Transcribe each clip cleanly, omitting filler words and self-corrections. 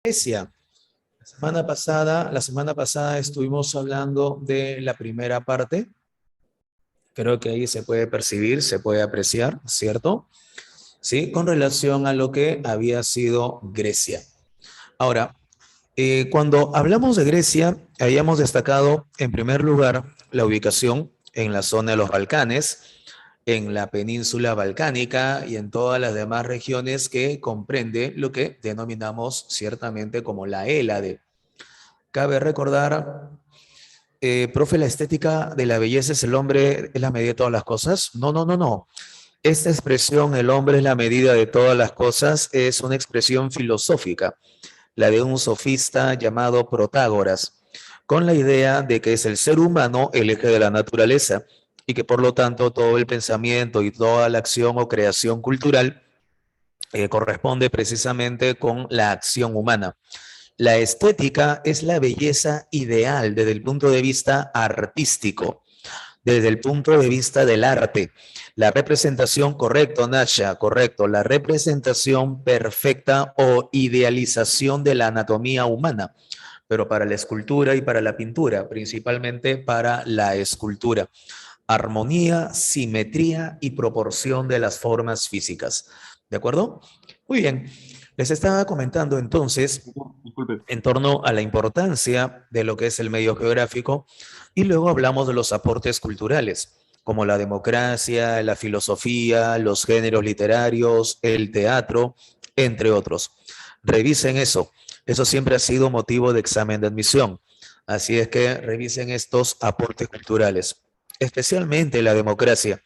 Grecia. La semana pasada estuvimos hablando de la primera parte. Creo que ahí se puede percibir, se puede apreciar, ¿cierto? Sí, con relación a lo que había sido Grecia. Ahora, cuando hablamos de Grecia, habíamos destacado en primer lugar la ubicación en la zona de los Balcanes, en la península balcánica y en todas las demás regiones que comprende lo que denominamos ciertamente como la Hélade. Cabe recordar, profe, la estética de la belleza es el hombre, es la medida de todas las cosas. No, no, no, no. Esta expresión, el hombre es la medida de todas las cosas, es una expresión filosófica, la de un sofista llamado Protágoras, con la idea de que es el ser humano el eje de la naturaleza y que por lo tanto todo el pensamiento y toda la acción o creación cultural corresponde precisamente con la acción humana. La estética es la belleza ideal desde el punto de vista artístico, desde el punto de vista del arte. La representación, correcto, Nasha, correcto, la representación perfecta o idealización de la anatomía humana, pero para la escultura y para la pintura, principalmente para la escultura. Armonía, simetría y proporción de las formas físicas. ¿De acuerdo? Muy bien. Les estaba comentando entonces Disculpe. en torno a la importancia de lo que es el medio geográfico y luego hablamos de los aportes culturales, como la democracia, la filosofía, los géneros literarios, el teatro, entre otros. Revisen eso. Eso siempre ha sido motivo de examen de admisión. Así es que revisen estos aportes culturales, especialmente la democracia.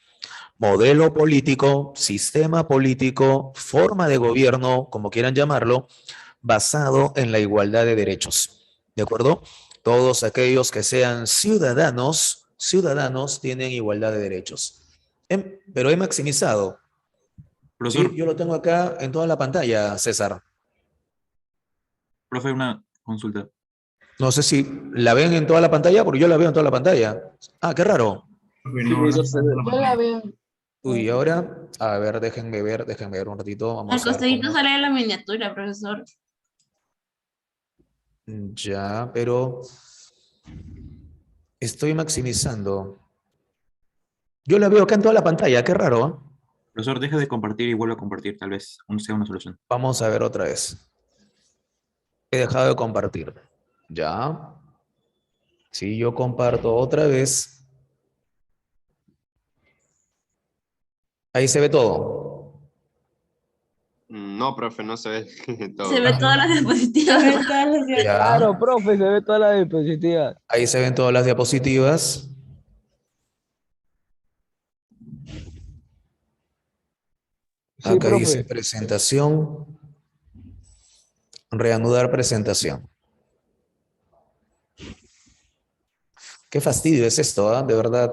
Modelo político, sistema político, forma de gobierno, como quieran llamarlo, basado en la igualdad de derechos. ¿De acuerdo? Todos aquellos que sean ciudadanos tienen igualdad de derechos. Pero he maximizado. Sí, Profesor, yo lo tengo acá en toda la pantalla, César. profe, una consulta. No sé si la ven en toda la pantalla, porque yo la veo en toda la pantalla. Ah, qué raro. Profe, Sí, no, no profesor, está en toda la Yo la pantalla. veo. Uy, ahora, a ver, déjenme ver un ratito. Al Vamos a ver costadito cómo. sale la miniatura, profesor. Ya, pero estoy maximizando. Yo la veo acá en toda la pantalla, qué raro, ¿eh? Profesor, deja de compartir y vuelve a compartir, tal vez sea una solución. Vamos a ver otra vez. He dejado de compartir. Ya. Si yo comparto otra vez, ahí se ve todo. No, profe, no se ve Se todo. ve todas las diapositivas. Ya. Claro, profe, se ve toda la diapositiva. Ahí se ven todas las diapositivas. Sí, Acá dice profe. presentación, reanudar presentación. Qué fastidio es esto, ¿ah? De verdad.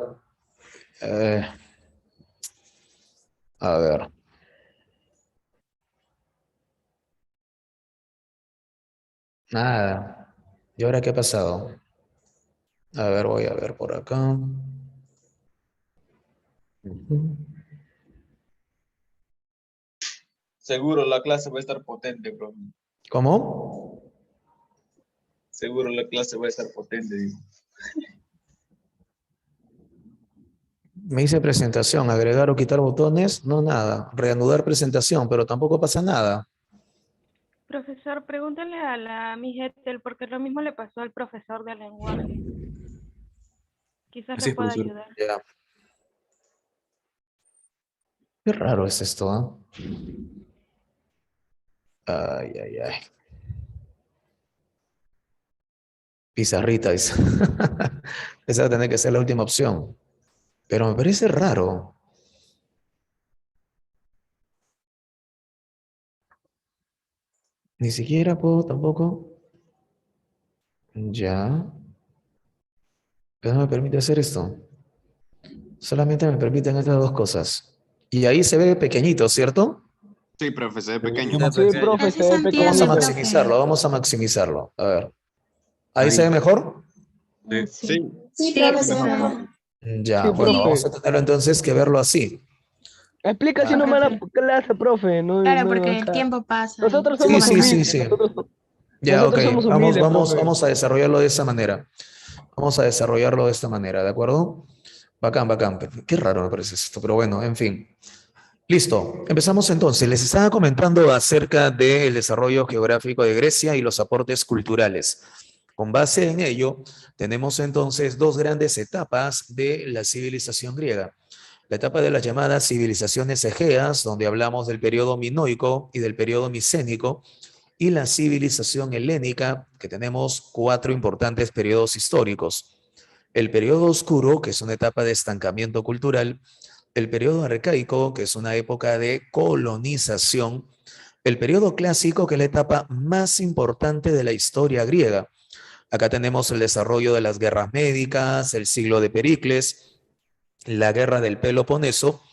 Eh, a ver. Nada. ¿Y ahora qué ha pasado? A ver, voy a ver por acá. Ujú. Seguro la clase va a estar potente, bro. ¿Cómo? Seguro la clase va a estar potente, digo. Me dice presentación, agregar o quitar botones, no nada. Reanudar presentación, pero tampoco pasa nada. Profesor, pregúntale a la Miss Ethel, porque lo mismo le pasó al profesor de lenguaje. Quizás Así le es, pueda profesor. ayudar. Ya. Qué raro es esto, ¿ah? Ay, ay, ay. Pizarrita, dice. Esa va a tener que ser la última opción. Pero me parece raro. Ni siquiera puedo tampoco. Ya. Pero no me permite hacer esto. Solamente me permiten estas dos cosas. Y ahí se ve pequeñito, ¿cierto? Sí, profe, se ve Yo pequeño. más Sí, pequeño. profe, Así se se ve Vamos a entiende, pequeñito. maximizarlo, profe. vamos a maximizarlo. A ver. ¿Ahí se Ahí. ve mejor? Sí. Sí, Sí, Sí, profe, se ve profesor. mejor. Ya, Sí, bueno, profe. vamos a tenerlo entonces que verlo así. Explica si Ah, no me la Profe. clase, profe. No, Claro, no, porque el acá. tiempo pasa y Nosotros sí, somos somos sí, sí, humildes. sí. bastantes. Nosotros Ya, ok. Nosotros somos Vamos, humildes, vamos, profe. vamos a desarrollarlo de esa manera. Vamos a desarrollarlo de esta manera, ¿de acuerdo? Bacán, bacán. Qué raro me parece esto, pero bueno, en fin. Listo. Empezamos entonces. Les estaba comentando acerca del desarrollo geográfico de Grecia y los aportes culturales. Con base en ello, tenemos entonces dos grandes etapas de la civilización griega. La etapa de las llamadas civilizaciones egeas, donde hablamos del periodo minoico y del periodo micénico, y la civilización helénica, que tenemos cuatro importantes periodos históricos. El periodo oscuro, que es una etapa de estancamiento cultural, el periodo arcaico, que es una época de colonización, el periodo clásico, que es la etapa más importante de la historia griega. Acá tenemos el desarrollo de las guerras médicas, el siglo de Pericles, la guerra del Peloponeso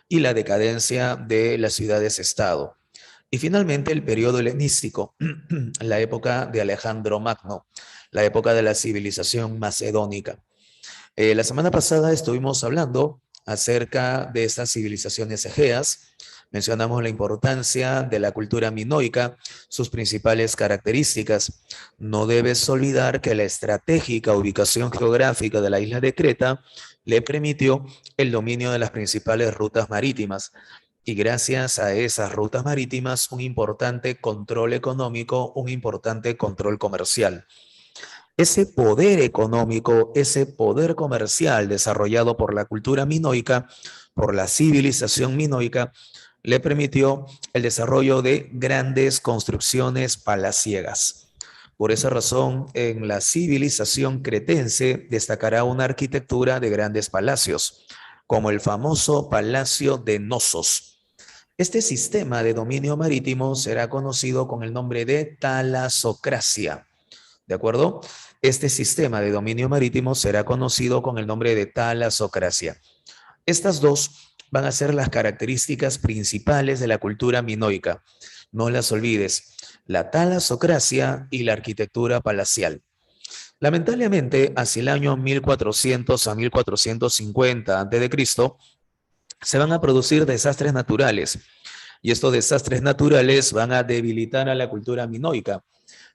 y la decadencia de las ciudades-estado. Y finalmente el periodo helenístico, la época de Alejandro Magno, la época de la civilización macedónica. La semana pasada estuvimos hablando acerca de estas civilizaciones egeas. Mencionamos la importancia de la cultura minoica, sus principales características. No debes olvidar que la estratégica ubicación geográfica de la isla de Creta le permitió el dominio de las principales rutas marítimas. Y gracias a esas rutas marítimas, un importante control económico, un importante control comercial. Ese poder económico, ese poder comercial desarrollado por la cultura minoica, por la civilización minoica, le permitió el desarrollo de grandes construcciones palaciegas. Por esa razón, en la civilización cretense destacará una arquitectura de grandes palacios, como el famoso Palacio de Nosos. Este sistema de dominio marítimo será conocido con el nombre de talasocracia. ¿De acuerdo? Este sistema de dominio marítimo será conocido con el nombre de talasocracia. Estas dos van a ser las características principales de la cultura minoica. No las olvides, la talasocracia y la arquitectura palacial. Lamentablemente, hacia el año 1400 a 1450 a.C., se van a producir desastres naturales. Y estos desastres naturales van a debilitar a la cultura minoica,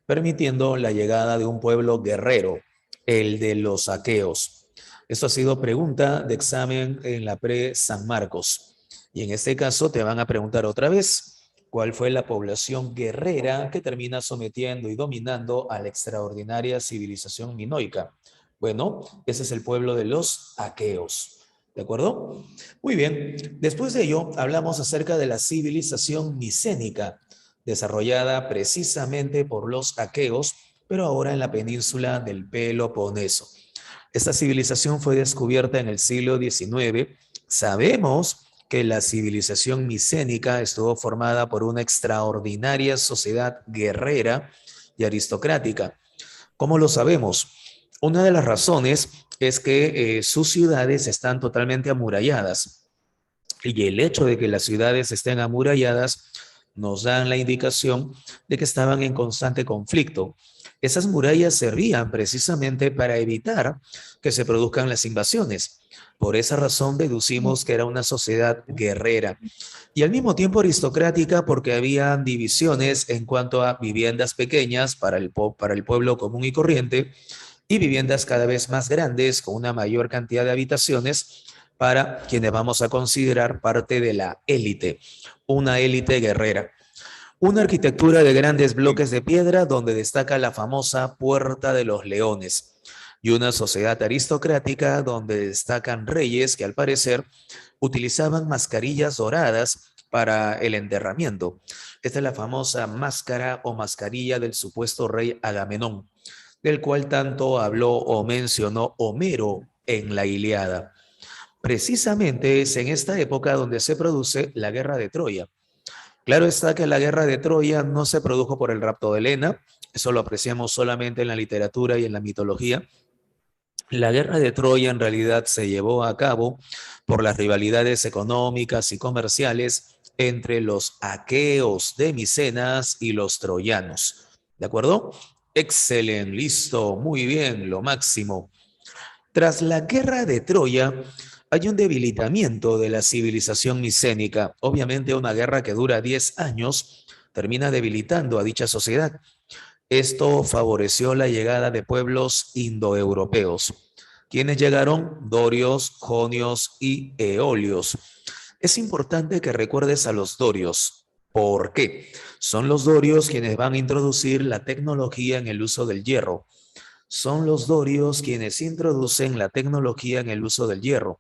permitiendo la llegada de un pueblo guerrero, el de los aqueos. Esto ha sido pregunta de examen en la pre-San Marcos. Y en este caso te van a preguntar otra vez, ¿cuál fue la población guerrera que termina sometiendo y dominando a la extraordinaria civilización minoica? Bueno, ese es el pueblo de los aqueos. ¿De acuerdo? Muy bien. Después de ello, hablamos acerca de la civilización micénica, desarrollada precisamente por los aqueos, pero ahora en la península del Peloponeso. Esta civilización fue descubierta en el siglo XIX. Sabemos que la civilización micénica estuvo formada por una extraordinaria sociedad guerrera y aristocrática. ¿Cómo lo sabemos? Una de las razones es que sus ciudades están totalmente amuralladas. Y el hecho de que las ciudades estén amuralladas nos dan la indicación de que estaban en constante conflicto. Esas murallas servían precisamente para evitar que se produzcan las invasiones. Por esa razón deducimos que era una sociedad guerrera y al mismo tiempo aristocrática, porque había divisiones en cuanto a viviendas pequeñas para el pueblo común y corriente y viviendas cada vez más grandes con una mayor cantidad de habitaciones para quienes vamos a considerar parte de la élite, una élite guerrera. Una arquitectura de grandes bloques de piedra donde destaca la famosa Puerta de los Leones y una sociedad aristocrática donde destacan reyes que al parecer utilizaban mascarillas doradas para el enterramiento. Esta es la famosa máscara o mascarilla del supuesto rey Agamenón, del cual tanto habló o mencionó Homero en la Ilíada. Precisamente es en esta época donde se produce la guerra de Troya. Claro está que la guerra de Troya no se produjo por el rapto de Helena, eso lo apreciamos solamente en la literatura y en la mitología. La guerra de Troya en realidad se llevó a cabo por las rivalidades económicas y comerciales entre los aqueos de Micenas y los troyanos. ¿De acuerdo? Excelente, listo, muy bien, lo máximo. Tras la guerra de Troya, hay un debilitamiento de la civilización micénica. Obviamente una guerra que dura 10 años termina debilitando a dicha sociedad. Esto favoreció la llegada de pueblos indoeuropeos. ¿Quiénes llegaron? Dorios, jonios y eolios. Es importante que recuerdes a los dorios. ¿Por qué? Son los dorios quienes van a introducir la tecnología en el uso del hierro. Son los dorios quienes introducen la tecnología en el uso del hierro.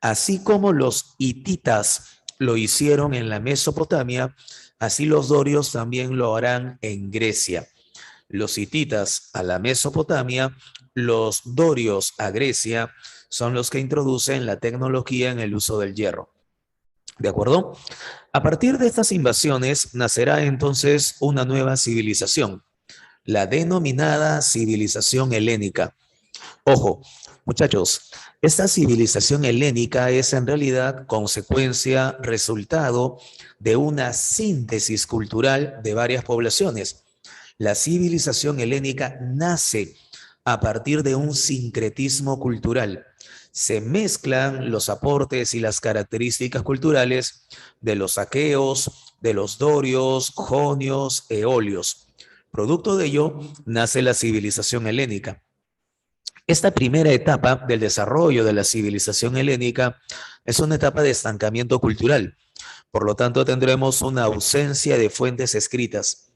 Así como los hititas lo hicieron en la Mesopotamia, así los dorios también lo harán en Grecia. Los hititas a la Mesopotamia, los dorios a Grecia, son los que introducen la tecnología en el uso del hierro. ¿De acuerdo? A partir de estas invasiones nacerá entonces una nueva civilización, la denominada civilización helénica. Ojo, muchachos, esta civilización helénica es en realidad consecuencia, resultado de una síntesis cultural de varias poblaciones. La civilización helénica nace a partir de un sincretismo cultural. Se mezclan los aportes y las características culturales de los aqueos, de los dorios, jonios, eolios. Producto de ello nace la civilización helénica. Esta primera etapa del desarrollo de la civilización helénica es una etapa de estancamiento cultural. Por lo tanto, tendremos una ausencia de fuentes escritas.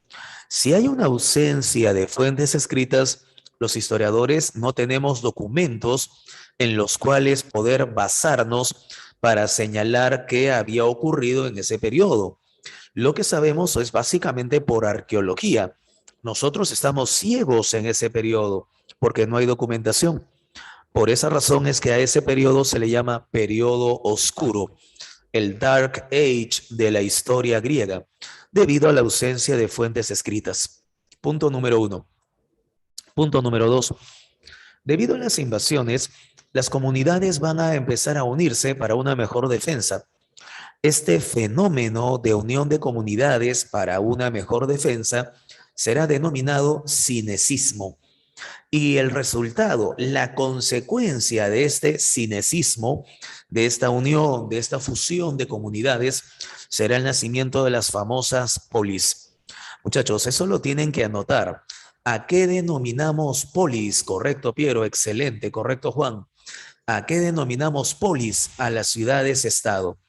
Si hay una ausencia de fuentes escritas, los historiadores no tenemos documentos en los cuales poder basarnos para señalar qué había ocurrido en ese periodo. Lo que sabemos es básicamente por arqueología. Nosotros estamos ciegos en ese periodo porque no hay documentación. Por esa razón es que a ese periodo se le llama periodo oscuro, el Dark Age de la historia griega, debido a la ausencia de fuentes escritas. Punto número 1. Punto número 2. Debido a las invasiones, las comunidades van a empezar a unirse para una mejor defensa. Este fenómeno de unión de comunidades para una mejor defensa será denominado cinecismo. Y el resultado, la consecuencia de este cinecismo, de esta unión, de esta fusión de comunidades, será el nacimiento de las famosas polis. Muchachos, eso lo tienen que anotar. ¿A qué denominamos polis? Correcto, Piero, excelente, correcto, Juan. ¿A qué denominamos polis? A las ciudades-estado.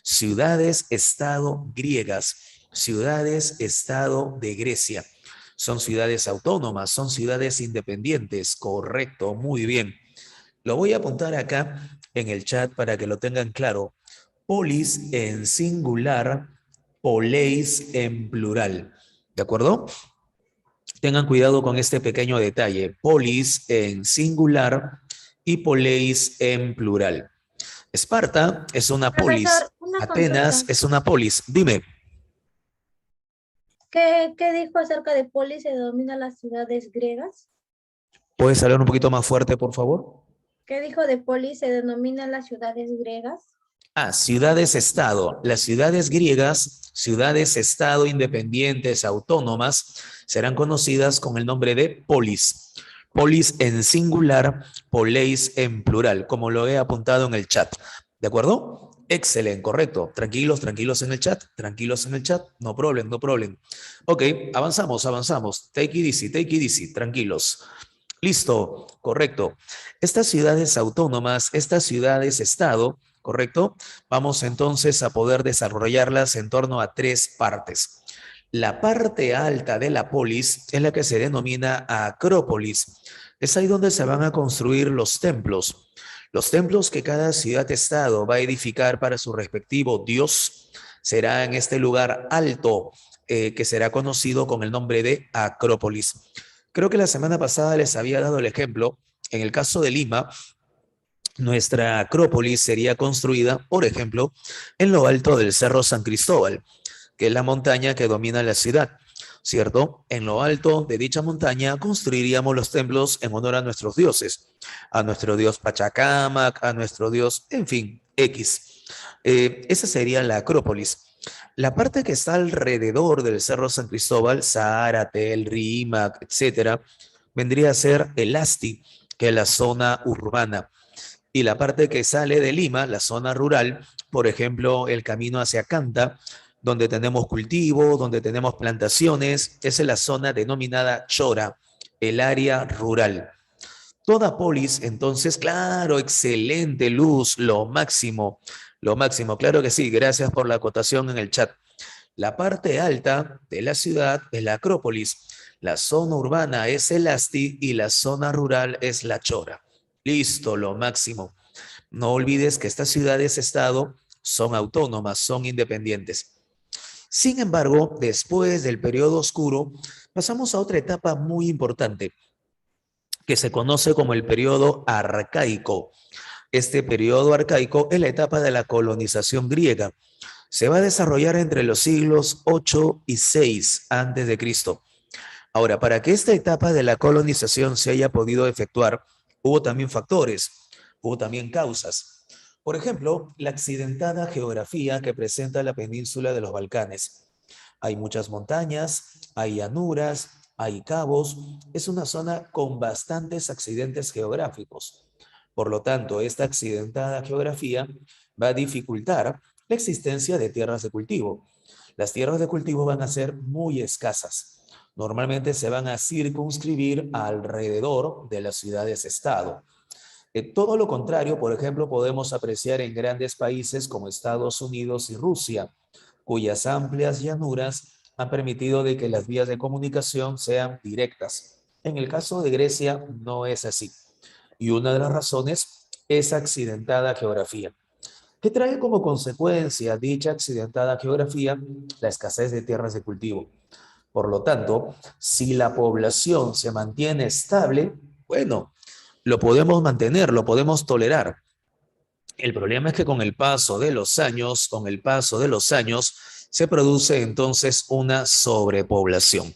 Ciudades-estado griegas, ciudades-estado de Grecia. Son ciudades autónomas, son ciudades independientes. Correcto, muy bien. Lo voy a apuntar acá en el chat para que lo tengan claro. Polis en singular, poleis en plural. ¿De acuerdo? Tengan cuidado con este pequeño detalle. Polis en singular y poleis en plural. Esparta es una polis. Profesor, una Atenas consulta. es una polis. Dime. ¿Qué dijo acerca de polis se denomina las ciudades griegas? ¿Puedes hablar un poquito más fuerte, por favor? ¿Qué dijo de polis se denominan las ciudades griegas? Ah, ciudades-estado. Las ciudades griegas, ciudades-estado independientes, autónomas, serán conocidas con el nombre de polis. Polis en singular, poleis en plural, como lo he apuntado en el chat. ¿De acuerdo? Excelente, correcto. Tranquilos, tranquilos en el chat. Tranquilos en el chat. No problem, no problem. Ok, avanzamos, avanzamos. Take it easy, tranquilos. Listo, correcto. Estas ciudades autónomas, estas ciudades-estado, ¿correcto? Vamos entonces a poder desarrollarlas en torno a tres partes. La parte alta de la polis es la que se denomina acrópolis. Es ahí donde se van a construir los templos. Los templos que cada ciudad-estado va a edificar para su respectivo dios será en este lugar alto que será conocido con el nombre de acrópolis. Creo que la semana pasada les había dado el ejemplo. En el caso de Lima, nuestra acrópolis sería construida, por ejemplo, en lo alto del Cerro San Cristóbal, que es la montaña que domina la ciudad, ¿cierto? En lo alto de dicha montaña construiríamos los templos en honor a nuestros dioses, a nuestro dios Pachacamac, a nuestro dios, en fin, X. Esa sería la acrópolis. La parte que está alrededor del Cerro San Cristóbal, Zárate, el Rímac, etcétera, vendría a ser el Asti, que es la zona urbana. Y la parte que sale de Lima, la zona rural, por ejemplo, el camino hacia Canta, donde tenemos cultivo, donde tenemos plantaciones. Esa es la zona denominada chora, el área rural. Toda polis, entonces, claro, excelente, Luz, lo máximo, claro que sí, gracias por la acotación en el chat. La parte alta de la ciudad es la Acrópolis, la zona urbana es el Asti y la zona rural es la Chora. Listo, lo máximo. No olvides que estas ciudades-estado son autónomas, son independientes. Sin embargo, después del periodo oscuro, pasamos a otra etapa muy importante, que se conoce como el periodo arcaico. Este periodo arcaico es la etapa de la colonización griega. Se va a desarrollar entre los siglos 8 y 6 antes de Cristo. Ahora, para que esta etapa de la colonización se haya podido efectuar, hubo también factores, hubo también causas. Por ejemplo, la accidentada geografía que presenta la península de los Balcanes. Hay muchas montañas, hay llanuras, hay cabos. Es una zona con bastantes accidentes geográficos. Por lo tanto, esta accidentada geografía va a dificultar la existencia de tierras de cultivo. Las tierras de cultivo van a ser muy escasas. Normalmente se van a circunscribir alrededor de las ciudades-estado. Todo lo contrario, por ejemplo, podemos apreciar en grandes países como Estados Unidos y Rusia, cuyas amplias llanuras han permitido de que las vías de comunicación sean directas. En el caso de Grecia no es así. Y una de las razones es accidentada geografía. ¿Qué trae como consecuencia dicha accidentada geografía? La escasez de tierras de cultivo. Por lo tanto, si la población se mantiene estable, bueno, lo podemos mantener, lo podemos tolerar. El problema es que con el paso de los años, se produce entonces una sobrepoblación.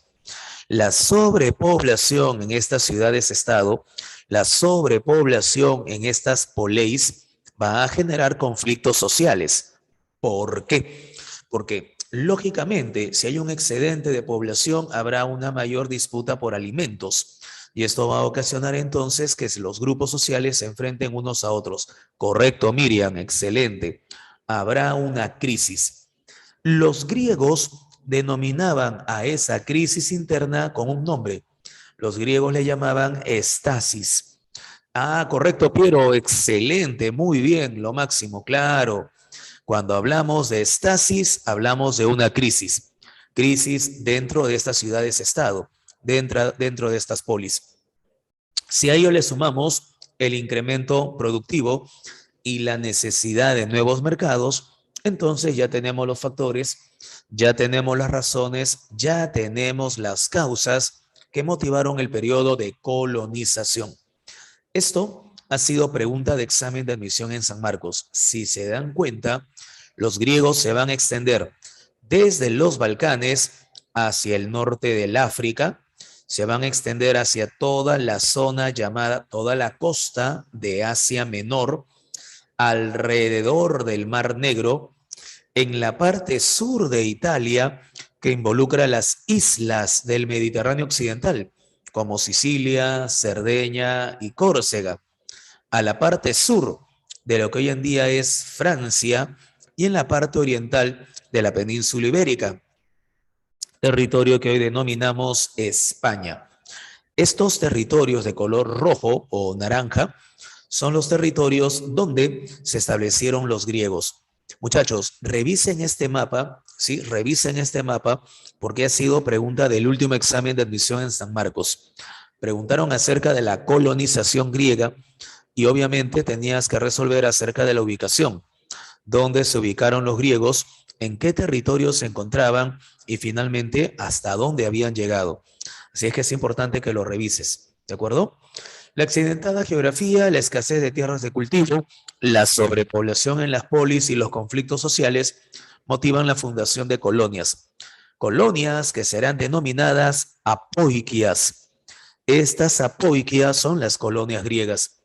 La sobrepoblación en estas ciudades-estado, la sobrepoblación en estas poleis va a generar conflictos sociales. ¿Por qué? Porque lógicamente, si hay un excedente de población, habrá una mayor disputa por alimentos. Y esto va a ocasionar entonces que los grupos sociales se enfrenten unos a otros. Correcto, Miriam, excelente. Habrá una crisis. Los griegos denominaban a esa crisis interna con un nombre. Los griegos le llamaban estasis. Ah, correcto, Piero, excelente, muy bien, lo máximo, claro. Cuando hablamos de estasis, hablamos de una crisis. Crisis dentro de estas ciudades-estado, dentro de estas polis. Si a ello le sumamos el incremento productivo y la necesidad de nuevos mercados, entonces ya tenemos los factores, ya tenemos las razones, ya tenemos las causas que motivaron el periodo de colonización. Esto ha sido pregunta de examen de admisión en San Marcos. Si se dan cuenta, los griegos se van a extender desde los Balcanes hacia el norte del África, se van a extender hacia toda la zona llamada, toda la costa de Asia Menor, alrededor del Mar Negro, en la parte sur de Italia, que involucra las islas del Mediterráneo Occidental, como Sicilia, Cerdeña y Córcega, a la parte sur de lo que hoy en día es Francia y en la parte oriental de la península ibérica, territorio que hoy denominamos España. Estos territorios de color rojo o naranja son los territorios donde se establecieron los griegos. Muchachos, revisen este mapa, ¿sí? Revisen este mapa porque ha sido pregunta del último examen de admisión en San Marcos. Preguntaron acerca de la colonización griega y obviamente tenías que resolver acerca de la ubicación. ¿Dónde se ubicaron los griegos? ¿En qué territorio se encontraban? Y finalmente, ¿hasta dónde habían llegado? Así es que es importante que lo revises, ¿de acuerdo? La accidentada geografía, la escasez de tierras de cultivo, la sobrepoblación en las polis y los conflictos sociales motivan la fundación de colonias. Colonias que serán denominadas apoikias. Estas apoikias son las colonias griegas.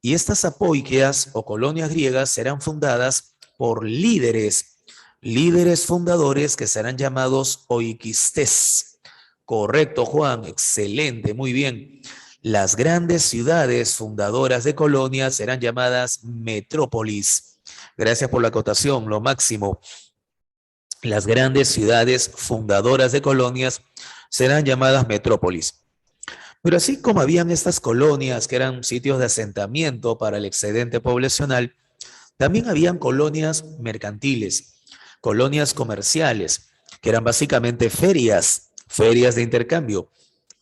Y estas apoikias o colonias griegas serán fundadas por líderes fundadores que serán llamados oikistes. Correcto, Juan, excelente, muy bien. Las grandes ciudades fundadoras de colonias serán llamadas metrópolis. Gracias por la acotación, lo máximo. las grandes ciudades fundadoras de colonias serán llamadas metrópolis. Pero así como habían estas colonias que eran sitios de asentamiento para el excedente poblacional, también habían colonias mercantiles, colonias comerciales, que eran básicamente ferias, ferias de intercambio.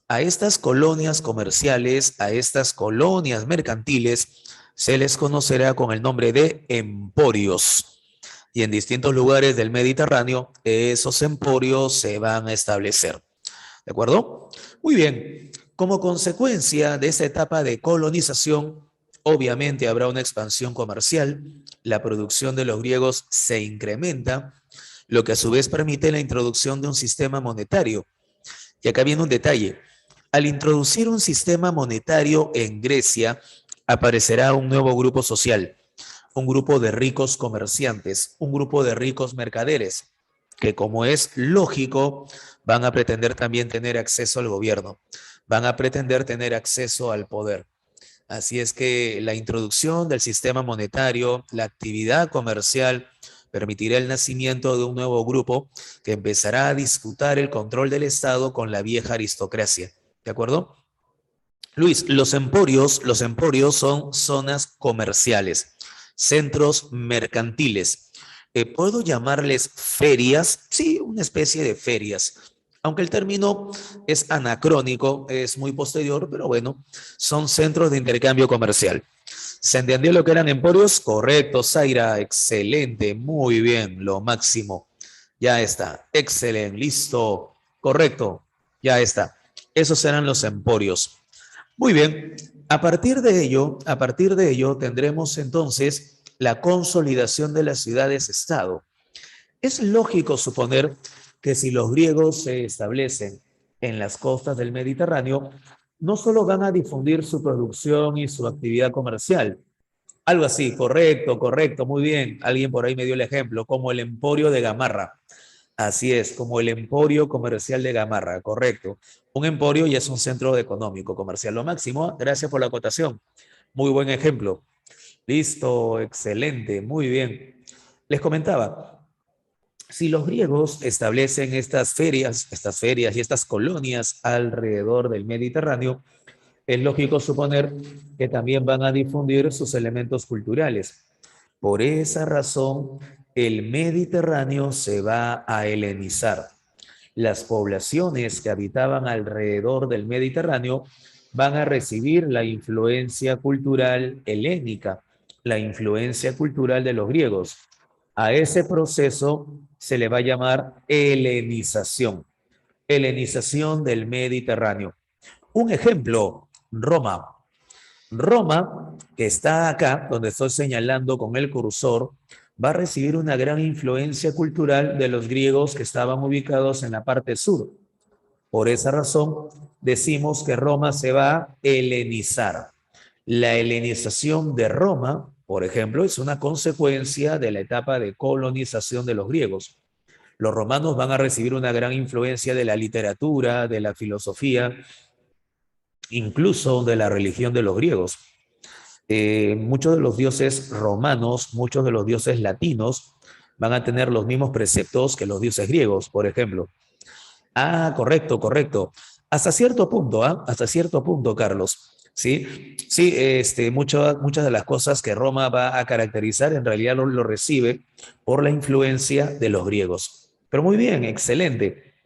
A estas colonias comerciales, a estas colonias mercantiles, se les conocerá con el nombre de emporios. Y en distintos lugares del Mediterráneo, esos emporios se van a establecer. ¿De acuerdo? Muy bien. Como consecuencia de esta etapa de colonización, obviamente habrá una expansión comercial, la producción de los griegos se incrementa, lo que a su vez permite la introducción de un sistema monetario. Y acá viene un detalle. Al introducir un sistema monetario en Grecia, aparecerá un nuevo grupo social, un grupo de ricos comerciantes, un grupo de ricos mercaderes, que como es lógico, van a pretender también tener acceso al gobierno, van a pretender tener acceso al poder. Así es que la introducción del sistema monetario, la actividad comercial, permitirá el nacimiento de un nuevo grupo que empezará a disputar el control del Estado con la vieja aristocracia. ¿De acuerdo? Luis, los emporios son zonas comerciales, centros mercantiles. ¿Puedo llamarles ferias? Sí, una especie de ferias. Aunque el término es anacrónico, es muy posterior, pero bueno, son centros de intercambio comercial. ¿Se entendió lo que eran emporios? Correcto, Zaira, excelente, muy bien, lo máximo. Ya está, excelente, listo, correcto, ya está. Esos serán los emporios. Muy bien, a partir de ello tendremos entonces la consolidación de las ciudades-estado. Es lógico suponer que si los griegos se establecen en las costas del Mediterráneo, no solo van a difundir su producción y su actividad comercial, algo así, correcto, muy bien, alguien por ahí me dio el ejemplo, como el Emporio de Gamarra. Así es, como el Emporio Comercial de Gamarra, correcto. Un emporio ya es un centro económico comercial. Lo máximo, gracias por la acotación. Muy buen ejemplo. Listo, excelente, muy bien. Les comentaba, si los griegos establecen estas ferias y estas colonias alrededor del Mediterráneo, es lógico suponer que también van a difundir sus elementos culturales. Por esa razón, el Mediterráneo se va a helenizar. Las poblaciones que habitaban alrededor del Mediterráneo van a recibir la influencia cultural helénica, la influencia cultural de los griegos. A ese proceso se le va a llamar helenización del Mediterráneo. Un ejemplo, Roma. Roma, que está acá, donde estoy señalando con el cursor, va a recibir una gran influencia cultural de los griegos que estaban ubicados en la parte sur. Por esa razón, decimos que Roma se va a helenizar. La helenización de Roma, por ejemplo, es una consecuencia de la etapa de colonización de los griegos. Los romanos van a recibir una gran influencia de la literatura, de la filosofía, incluso de la religión de los griegos. Muchos de los dioses romanos, muchos de los dioses latinos van a tener los mismos preceptos que los dioses griegos, por ejemplo. Ah, correcto. Hasta cierto punto, Carlos. Sí, muchas de las cosas que Roma va a caracterizar en realidad lo recibe por la influencia de los griegos. Pero muy bien, excelente.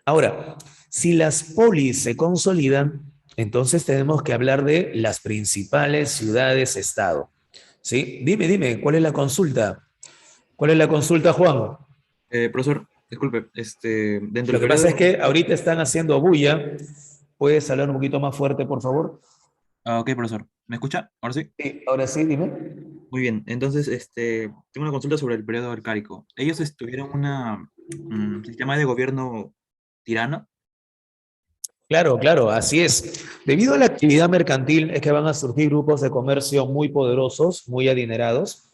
Ahora, si las polis se consolidan, entonces tenemos que hablar de las principales ciudades-estado. ¿Sí? Dime, ¿cuál es la consulta? ¿Cuál es la consulta, Juan? Profesor, disculpe, dentro Lo del que pasa es periodo... que ahorita están haciendo bulla. ¿Puedes hablar un poquito más fuerte, por favor? Ok, profesor. ¿Me escucha? ¿Ahora sí? Sí, ahora sí, dime. Muy bien. Entonces, tengo una consulta sobre el periodo arcaico. Ellos tuvieron un sistema de gobierno tirano. Claro, así es. Debido a la actividad mercantil es que van a surgir grupos de comercio muy poderosos, muy adinerados,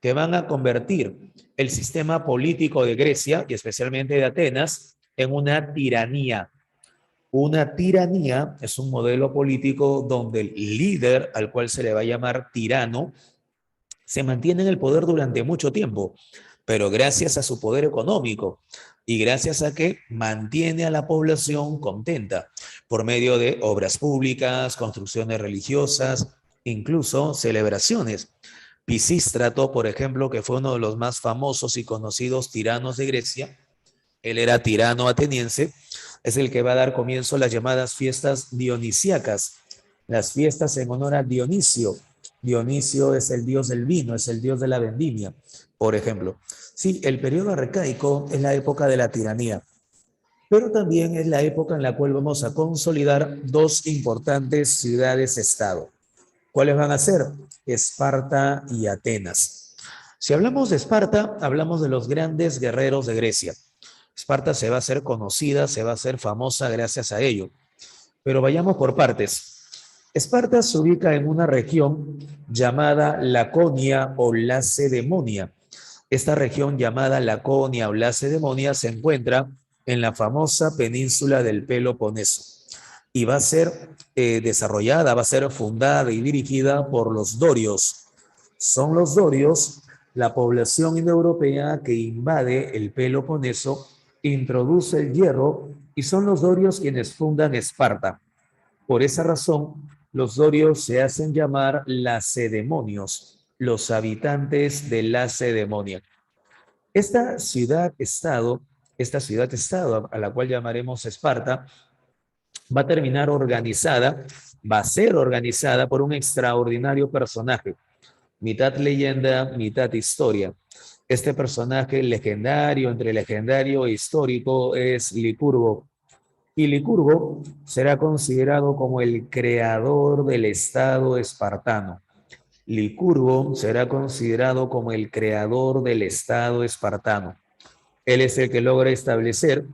que van a convertir el sistema político de Grecia y especialmente de Atenas en una tiranía. Una tiranía es un modelo político donde el líder, al cual se le va a llamar tirano, se mantiene en el poder durante mucho tiempo, pero gracias a su poder económico y gracias a que mantiene a la población contenta por medio de obras públicas, construcciones religiosas, incluso celebraciones. Pisístrato, por ejemplo, que fue uno de los más famosos y conocidos tiranos de Grecia, él era tirano ateniense, es el que va a dar comienzo a las llamadas fiestas dionisíacas, las fiestas en honor a Dionisio. Dionisio es el dios del vino, es el dios de la vendimia, por ejemplo. Sí, el periodo arcaico es la época de la tiranía, pero también es la época en la cual vamos a consolidar dos importantes ciudades-estado. ¿Cuáles van a ser? Esparta y Atenas. Si hablamos de Esparta, hablamos de los grandes guerreros de Grecia. Esparta se va a hacer conocida, se va a hacer famosa gracias a ello. Pero vayamos por partes. Esparta se ubica en una región llamada Laconia o Lacedemonia. Esta región llamada Laconia o Lacedemonia se encuentra en la famosa península del Peloponeso y va a ser desarrollada, va a ser fundada y dirigida por los dorios. Son los dorios la población indoeuropea que invade el Peloponeso, introduce el hierro y son los dorios quienes fundan Esparta. Por esa razón, los dorios se hacen llamar lacedemonios, los habitantes de Lacedemonia. Esta ciudad-estado a la cual llamaremos Esparta, va a terminar organizada, va a ser organizada por un extraordinario personaje, mitad leyenda, mitad historia. Este personaje legendario, entre legendario e histórico, es Licurgo. Y Licurgo será considerado como el creador del Estado espartano. Licurgo será considerado como el creador del Estado espartano. Él es el que logra establecer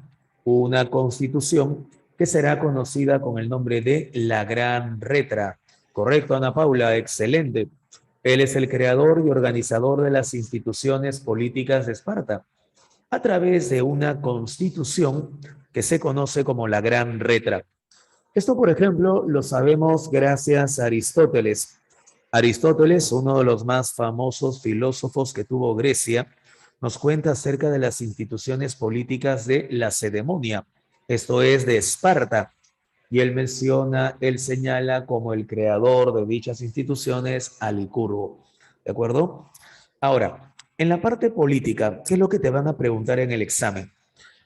una constitución que será conocida con el nombre de la Gran Retra. Correcto, Ana Paula, excelente. Él es el creador y organizador de las instituciones políticas de Esparta a través de una constitución que se conoce como la Gran Retra. Esto, por ejemplo, lo sabemos gracias a Aristóteles. Aristóteles, uno de los más famosos filósofos que tuvo Grecia, nos cuenta acerca de las instituciones políticas de Lacedemonia, esto es de Esparta, y él señala como el creador de dichas instituciones a Licurgo, ¿de acuerdo? Ahora, en la parte política, ¿qué es lo que te van a preguntar en el examen?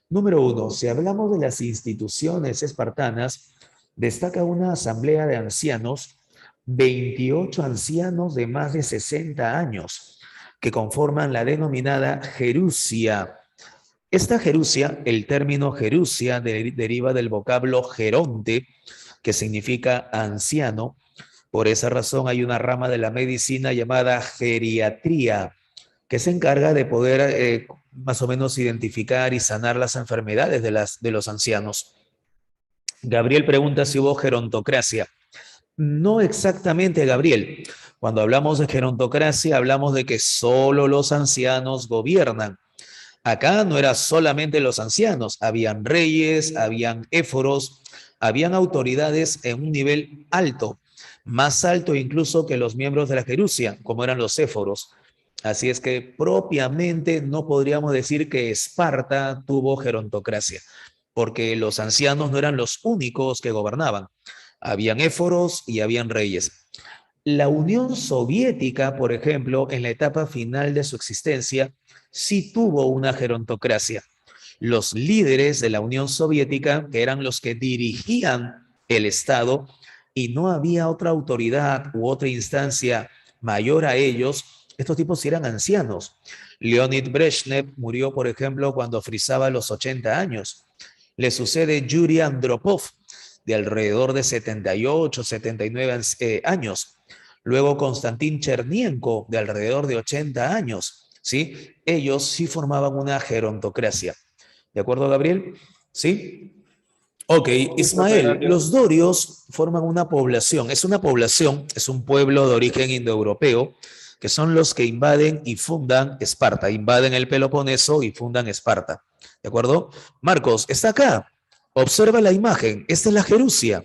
Número 1, si hablamos de las instituciones espartanas, destaca una asamblea de ancianos, 28 ancianos de más de 60 años, que conforman la denominada gerusia. Esta gerusia, el término gerusia deriva del vocablo geronte, que significa anciano. Por esa razón hay una rama de la medicina llamada geriatría, que se encarga de poder más o menos identificar y sanar las enfermedades de los ancianos. Gabriel pregunta si hubo gerontocracia. No exactamente, Gabriel. Cuando hablamos de gerontocracia, hablamos de que solo los ancianos gobiernan. Acá no era solamente los ancianos, habían reyes, habían éforos, habían autoridades en un nivel alto, más alto incluso que los miembros de la gerusia, como eran los éforos. Así es que propiamente no podríamos decir que Esparta tuvo gerontocracia, porque los ancianos no eran los únicos que gobernaban. Habían éforos y habían reyes. La Unión Soviética, por ejemplo, en la etapa final de su existencia, sí tuvo una gerontocracia. Los líderes de la Unión Soviética, que eran los que dirigían el Estado, y no había otra autoridad u otra instancia mayor a ellos, estos tipos eran ancianos. Leonid Brezhnev murió, por ejemplo, cuando frisaba los 80 años. Le sucede Yuri Andropov, de alrededor de 78, 79 años. Luego Konstantin Chernienko, de alrededor de 80 años. ¿Sí? Ellos sí formaban una gerontocracia. ¿De acuerdo, Gabriel? ¿Sí? Ok, Ismael, los dorios forman una población. Es una población, es un pueblo de origen indoeuropeo, que son los que invaden y fundan Esparta. Invaden el Peloponeso y fundan Esparta. ¿De acuerdo? Marcos, está acá. Observa la imagen. Esta es la gerusia.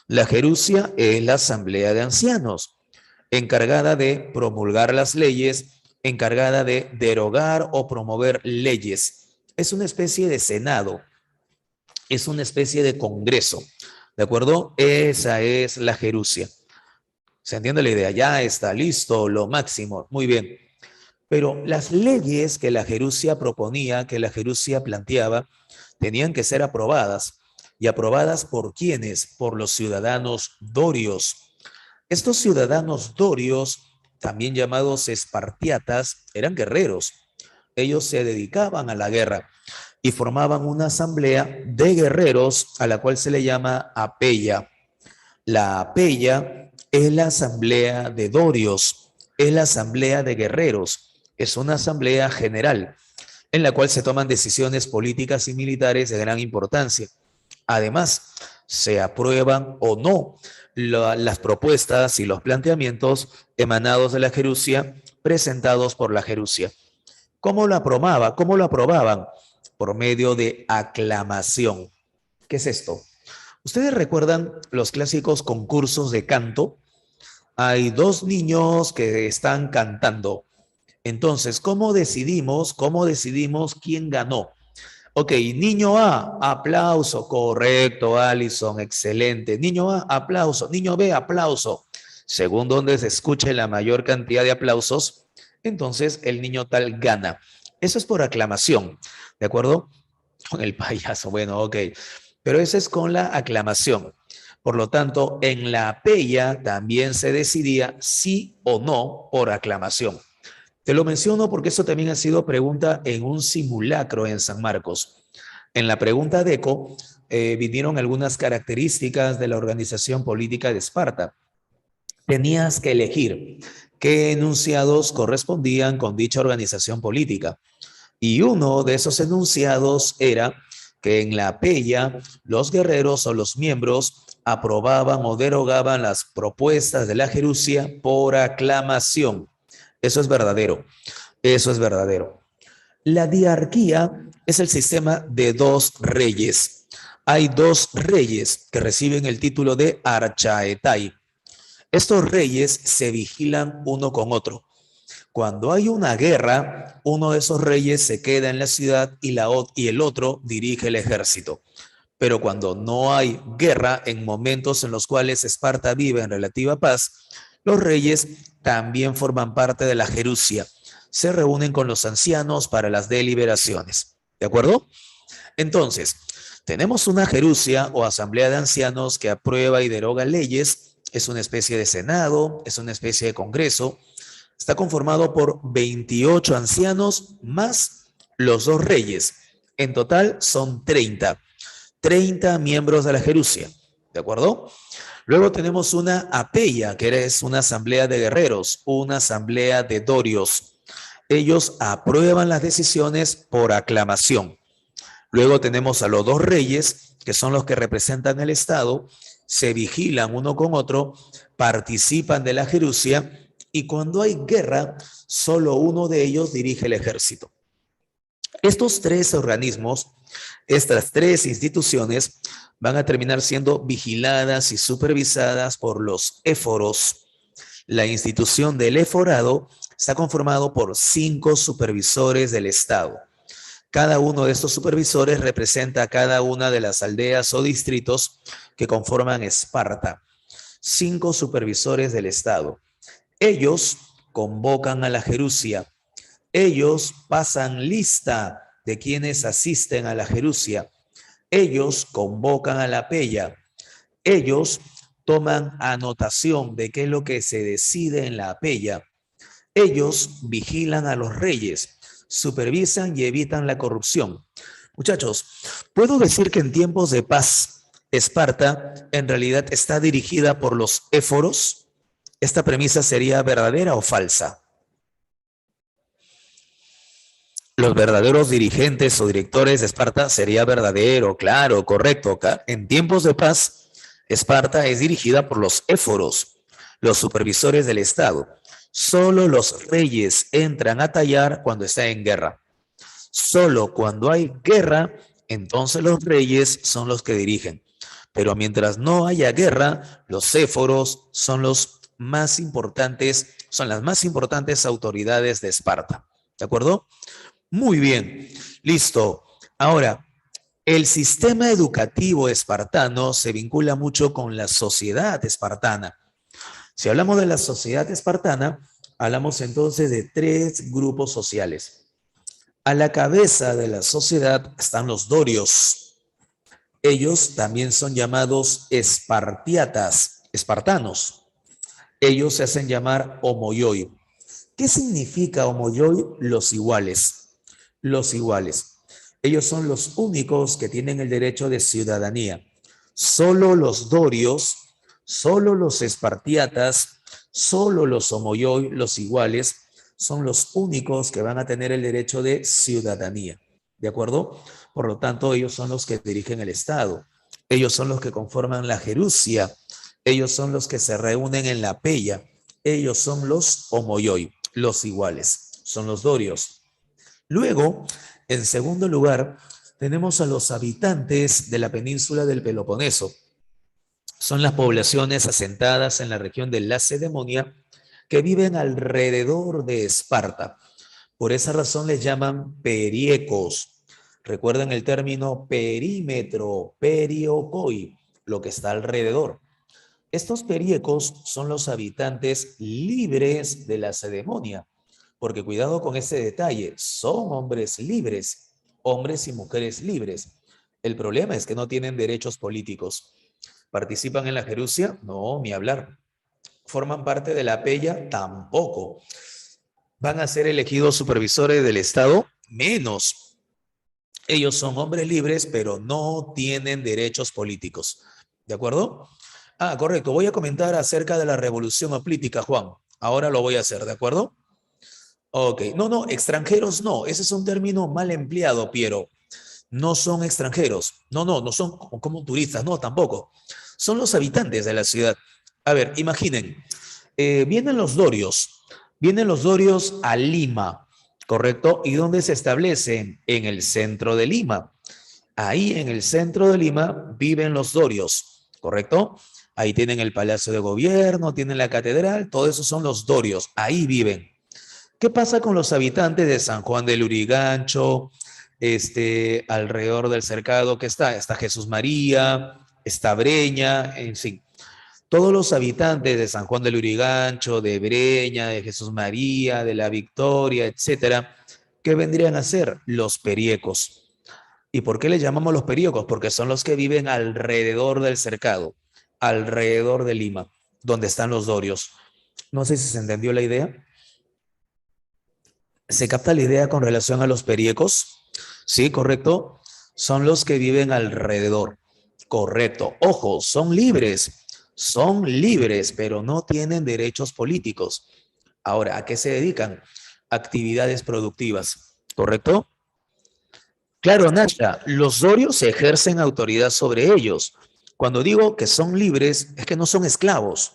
La gerusia es la asamblea de ancianos, encargada de promulgar las leyes encargada de derogar o promover leyes. Es una especie de senado, es una especie de congreso, ¿de acuerdo? Esa es la gerucia. ¿Se entiende la idea? Ya está listo, lo máximo, muy bien. Pero las leyes que la gerucia proponía, que la gerucia planteaba, tenían que ser aprobadas. ¿Y aprobadas por quiénes? Por los ciudadanos dorios. Estos ciudadanos dorios, también llamados espartiatas, eran guerreros. Ellos se dedicaban a la guerra y formaban una asamblea de guerreros a la cual se le llama apeya. La apeya es la asamblea de dorios, es la asamblea de guerreros, es una asamblea general en la cual se toman decisiones políticas y militares de gran importancia. Además, se aprueban o no las propuestas y los planteamientos emanados de la gerucia, presentados por la gerucia. ¿Cómo lo aprobaba? ¿Cómo lo aprobaban? Por medio de aclamación. ¿Qué es esto? ¿Ustedes recuerdan los clásicos concursos de canto? Hay dos niños que están cantando. Entonces, ¿cómo decidimos quién ganó? Ok, niño A, aplauso, correcto, Alison, excelente. Niño A, aplauso. Niño B, aplauso. Según donde se escuche la mayor cantidad de aplausos, entonces el niño tal gana. Eso es por aclamación, ¿de acuerdo? Con el payaso, bueno, ok. Pero eso es con la aclamación. Por lo tanto, en la apeya también se decidía sí o no por aclamación. Te lo menciono porque eso también ha sido pregunta en un simulacro en San Marcos. En la pregunta de ECO vinieron algunas características de la organización política de Esparta. Tenías que elegir qué enunciados correspondían con dicha organización política. Y uno de esos enunciados era que en la apeya los guerreros o los miembros aprobaban o derogaban las propuestas de la gerucia por aclamación. Eso es verdadero. Eso es verdadero. La diarquía es el sistema de dos reyes. Hay dos reyes que reciben el título de archaetai. Estos reyes se vigilan uno con otro. Cuando hay una guerra, uno de esos reyes se queda en la ciudad y el otro dirige el ejército. Pero cuando no hay guerra, en momentos en los cuales Esparta vive en relativa paz, los reyes también forman parte de la gerucia. Se reúnen con los ancianos para las deliberaciones. ¿De acuerdo? Entonces, tenemos una gerucia o asamblea de ancianos que aprueba y deroga leyes. Es una especie de senado, es una especie de congreso. Está conformado por 28 ancianos más los dos reyes. En total son 30 miembros de la gerucia. ¿De acuerdo? Luego tenemos una apeya, que es una asamblea de guerreros, una asamblea de dorios. Ellos aprueban las decisiones por aclamación. Luego tenemos a los dos reyes, que son los que representan el Estado, se vigilan uno con otro, participan de la gerucia y cuando hay guerra, solo uno de ellos dirige el ejército. Estos tres organismos, estas tres instituciones, van a terminar siendo vigiladas y supervisadas por los éforos. La institución del eforado está conformado por 5 supervisores del Estado. Cada uno de estos supervisores representa a cada una de las aldeas o distritos que conforman Esparta. 5 supervisores del Estado. Ellos convocan a la gerucia. Ellos pasan lista de quienes asisten a la gerucia. Ellos convocan a la apeya. Ellos toman anotación de qué es lo que se decide en la apeya. Ellos vigilan a los reyes, supervisan y evitan la corrupción. Muchachos, ¿puedo decir que en tiempos de paz, Esparta en realidad está dirigida por los éforos? ¿Esta premisa sería verdadera o falsa? Los verdaderos dirigentes o directores de Esparta sería verdadero, claro, correcto. En tiempos de paz, Esparta es dirigida por los éforos, los supervisores del Estado. Solo los reyes entran a tallar cuando está en guerra. Solo cuando hay guerra, entonces los reyes son los que dirigen. Pero mientras no haya guerra, los éforos son los más importantes, son las más importantes autoridades de Esparta. ¿De acuerdo? Muy bien, listo. Ahora, el sistema educativo espartano se vincula mucho con la sociedad espartana. Si hablamos de la sociedad espartana, hablamos entonces de 3 grupos sociales. A la cabeza de la sociedad están los dorios. Ellos también son llamados espartiatas, espartanos. Ellos se hacen llamar homoioi. ¿Qué significa homoioi? Los iguales. Los iguales. Ellos son los únicos que tienen el derecho de ciudadanía. Solo los dorios, solo los espartiatas, solo los homoioi, los iguales, son los únicos que van a tener el derecho de ciudadanía. ¿De acuerdo? Por lo tanto, ellos son los que dirigen el Estado. Ellos son los que conforman la Gerusia. Ellos son los que se reúnen en la Peya. Ellos son los homoioi, los iguales. Son los dorios. Luego, en segundo lugar, tenemos a los habitantes de la península del Peloponeso. Son las poblaciones asentadas en la región de Lacedemonia que viven alrededor de Esparta. Por esa razón les llaman periecos. Recuerden el término perímetro, periokoi, lo que está alrededor. Estos periecos son los habitantes libres de Lacedemonia, porque cuidado con ese detalle, son hombres libres, hombres y mujeres libres. El problema es que no tienen derechos políticos. ¿Participan en la Gerusia? No, ni hablar. ¿Forman parte de la Peya? Tampoco. ¿Van a ser elegidos supervisores del Estado? Menos. Ellos son hombres libres, pero no tienen derechos políticos. ¿De acuerdo? Ah, correcto. Voy a comentar acerca de la revolución política, Juan. Ahora lo voy a hacer, ¿de acuerdo? Ok. No, extranjeros no. Ese es un término mal empleado, Piero. No son extranjeros. No son como turistas. No, tampoco. Son los habitantes de la ciudad. A ver, imaginen. Vienen los dorios a Lima, ¿correcto? ¿Y dónde se establecen? En el centro de Lima. Ahí en el centro de Lima viven los dorios, ¿correcto? Ahí tienen el Palacio de Gobierno, tienen la catedral, todo eso son los dorios, ahí viven. ¿Qué pasa con los habitantes de San Juan del Lurigancho, alrededor del cercado que está? Está Jesús María, está Breña, en fin. Todos los habitantes de San Juan del Lurigancho, de Breña, de Jesús María, de La Victoria, etcétera, ¿qué vendrían a ser? Los periecos. ¿Y por qué les llamamos los periecos? Porque son los que viven alrededor del cercado, alrededor de Lima, donde están los dorios. No sé si se entendió la idea. ¿Se capta la idea con relación a los periecos? Sí, correcto. Son los que viven alrededor. Correcto. Ojo, son libres, pero no tienen derechos políticos. Ahora, ¿a qué se dedican? Actividades productivas. ¿Correcto? Claro, Nasha, los dorios ejercen autoridad sobre ellos. Cuando digo que son libres, es que no son esclavos.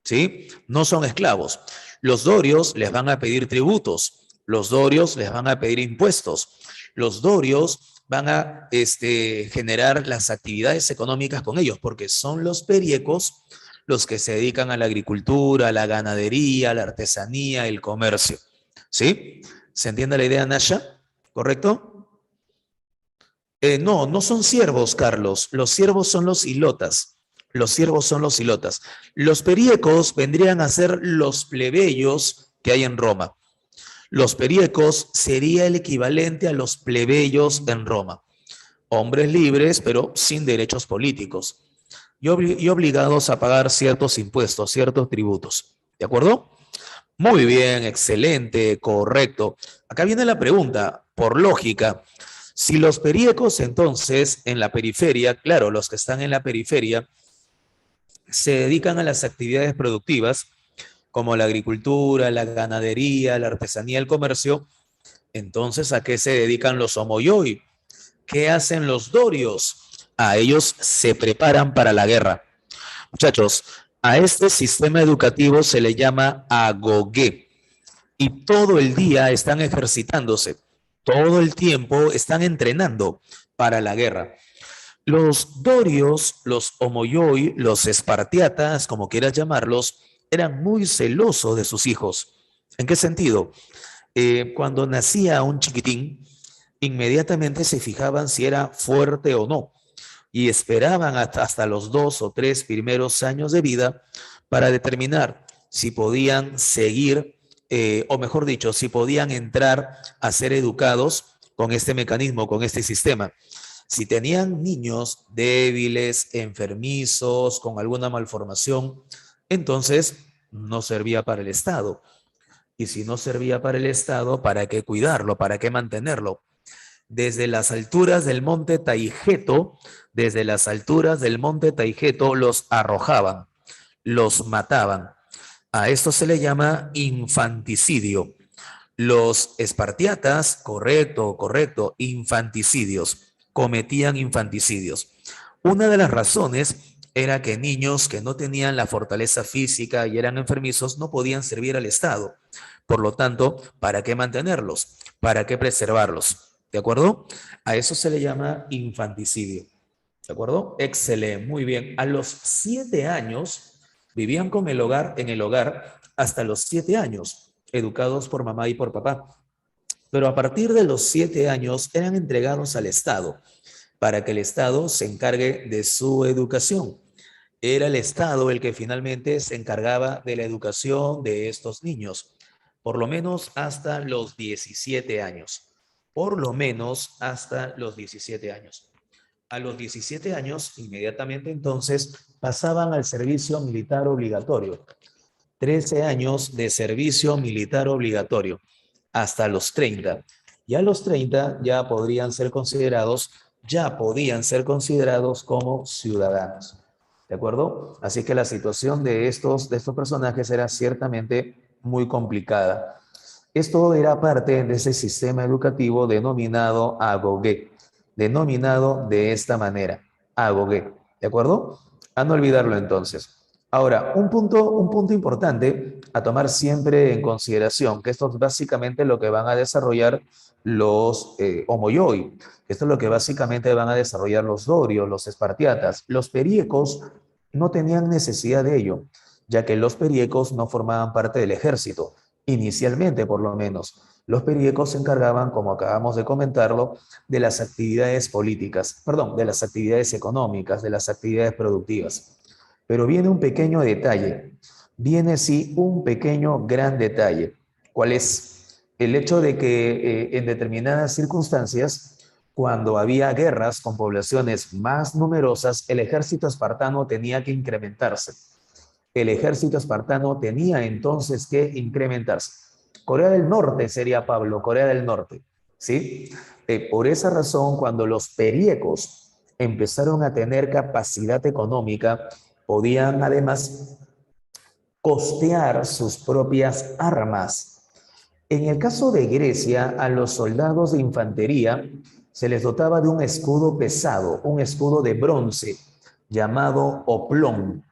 ¿Sí? No son esclavos. Los dorios les van a pedir tributos. Los dorios les van a pedir impuestos. Los dorios van a generar las actividades económicas con ellos, porque son los periecos los que se dedican a la agricultura, a la ganadería, a la artesanía, el comercio. ¿Sí? ¿Se entiende la idea, Nasha? ¿Correcto? No son siervos, Carlos. Los siervos son los ilotas. Los siervos son los ilotas. Los periecos vendrían a ser los plebeyos que hay en Roma. Los periecos sería el equivalente a los plebeyos en Roma. Hombres libres, pero sin derechos políticos. Y obligados a pagar ciertos impuestos, ciertos tributos. ¿De acuerdo? Muy bien, excelente, correcto. Acá viene la pregunta, por lógica. Si los periecos, entonces, en la periferia, claro, los que están en la periferia, se dedican a las actividades productivas, como la agricultura, la ganadería, la artesanía, el comercio, entonces, ¿a qué se dedican los homoioi? ¿Qué hacen los dorios? A ellos se preparan para la guerra. Muchachos, a este sistema educativo se le llama agoge y todo el día están ejercitándose, todo el tiempo están entrenando para la guerra. Los dorios, los homoioi, los espartiatas, como quieras llamarlos, eran muy celosos de sus hijos. ¿En qué sentido? Cuando nacía un chiquitín, inmediatamente se fijaban si era fuerte o no y esperaban hasta los 2 o 3 primeros años de vida para determinar si podían seguir, o mejor dicho, si podían entrar a ser educados con este mecanismo, con este sistema. Si tenían niños débiles, enfermizos, con alguna malformación, entonces no servía para el Estado. Y si no servía para el Estado, ¿para qué cuidarlo? ¿Para qué mantenerlo? Desde las alturas del monte Taijeto, desde las alturas del monte Taijeto los arrojaban, los mataban. A esto se le llama infanticidio. Los espartiatas, correcto, infanticidios, cometían infanticidios. Una de las razones era que niños que no tenían la fortaleza física y eran enfermizos no podían servir al Estado. Por lo tanto, ¿para qué mantenerlos? ¿Para qué preservarlos? ¿De acuerdo? A eso se le llama infanticidio. ¿De acuerdo? Excelente, muy bien. A los 7 años vivían en el hogar hasta los 7 años, educados por mamá y por papá. Pero a partir de los 7 años eran entregados al Estado para que el Estado se encargue de su educación. Era el Estado el que finalmente se encargaba de la educación de estos niños, por lo menos hasta los 17 años. Por lo menos hasta los 17 años. A los 17 años, inmediatamente entonces, pasaban al servicio militar obligatorio. 13 años de servicio militar obligatorio, hasta los 30. Y a los 30 ya podían ser considerados como ciudadanos. ¿De acuerdo? Así que la situación de estos personajes era ciertamente muy complicada. Esto era parte de ese sistema educativo denominado agoge, denominado de esta manera, agoge. ¿De acuerdo? A no olvidarlo entonces. Ahora, un punto importante a tomar siempre en consideración, que esto es básicamente lo que van a desarrollar los homoyoi. Esto es lo que básicamente van a desarrollar los dorios, los espartiatas. Los periecos no tenían necesidad de ello, ya que los periecos no formaban parte del ejército, inicialmente por lo menos. Los periecos se encargaban, como acabamos de comentarlo, de las actividades políticas, perdón, de las actividades económicas, de las actividades productivas. Pero viene un pequeño detalle, viene sí un pequeño gran detalle. ¿Cuál es? El hecho de que en determinadas circunstancias, cuando había guerras con poblaciones más numerosas, el ejército espartano tenía que incrementarse. El ejército espartano tenía entonces que incrementarse. Corea del Norte sería, Pablo, Corea del Norte, ¿sí? Por esa razón, cuando los periecos empezaron a tener capacidad económica, podían además costear sus propias armas. En el caso de Grecia, a los soldados de infantería se les dotaba de un escudo pesado, un escudo de bronce, llamado oplón.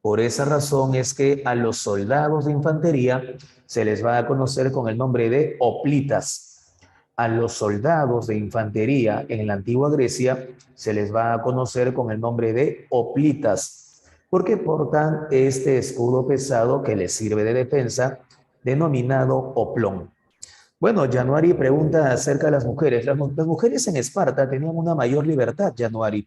Por esa razón es que a los soldados de infantería se les va a conocer con el nombre de hoplitas. A los soldados de infantería en la antigua Grecia se les va a conocer con el nombre de hoplitas, porque portan este escudo pesado que les sirve de defensa, denominado oplón. Bueno, Januari pregunta acerca de las mujeres. Las mujeres en Esparta tenían una mayor libertad, Januari,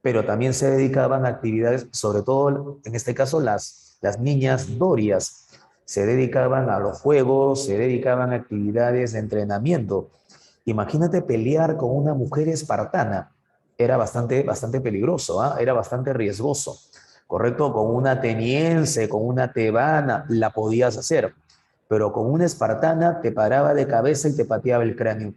pero también se dedicaban a actividades, sobre todo en este caso las niñas dorias, se dedicaban a los juegos, se dedicaban a actividades de entrenamiento. Imagínate pelear con una mujer espartana, era bastante peligroso, ¿eh? Era bastante riesgoso, ¿correcto? Con una ateniense, con una tebana, la podías hacer, pero con una espartana te paraba de cabeza y te pateaba el cráneo.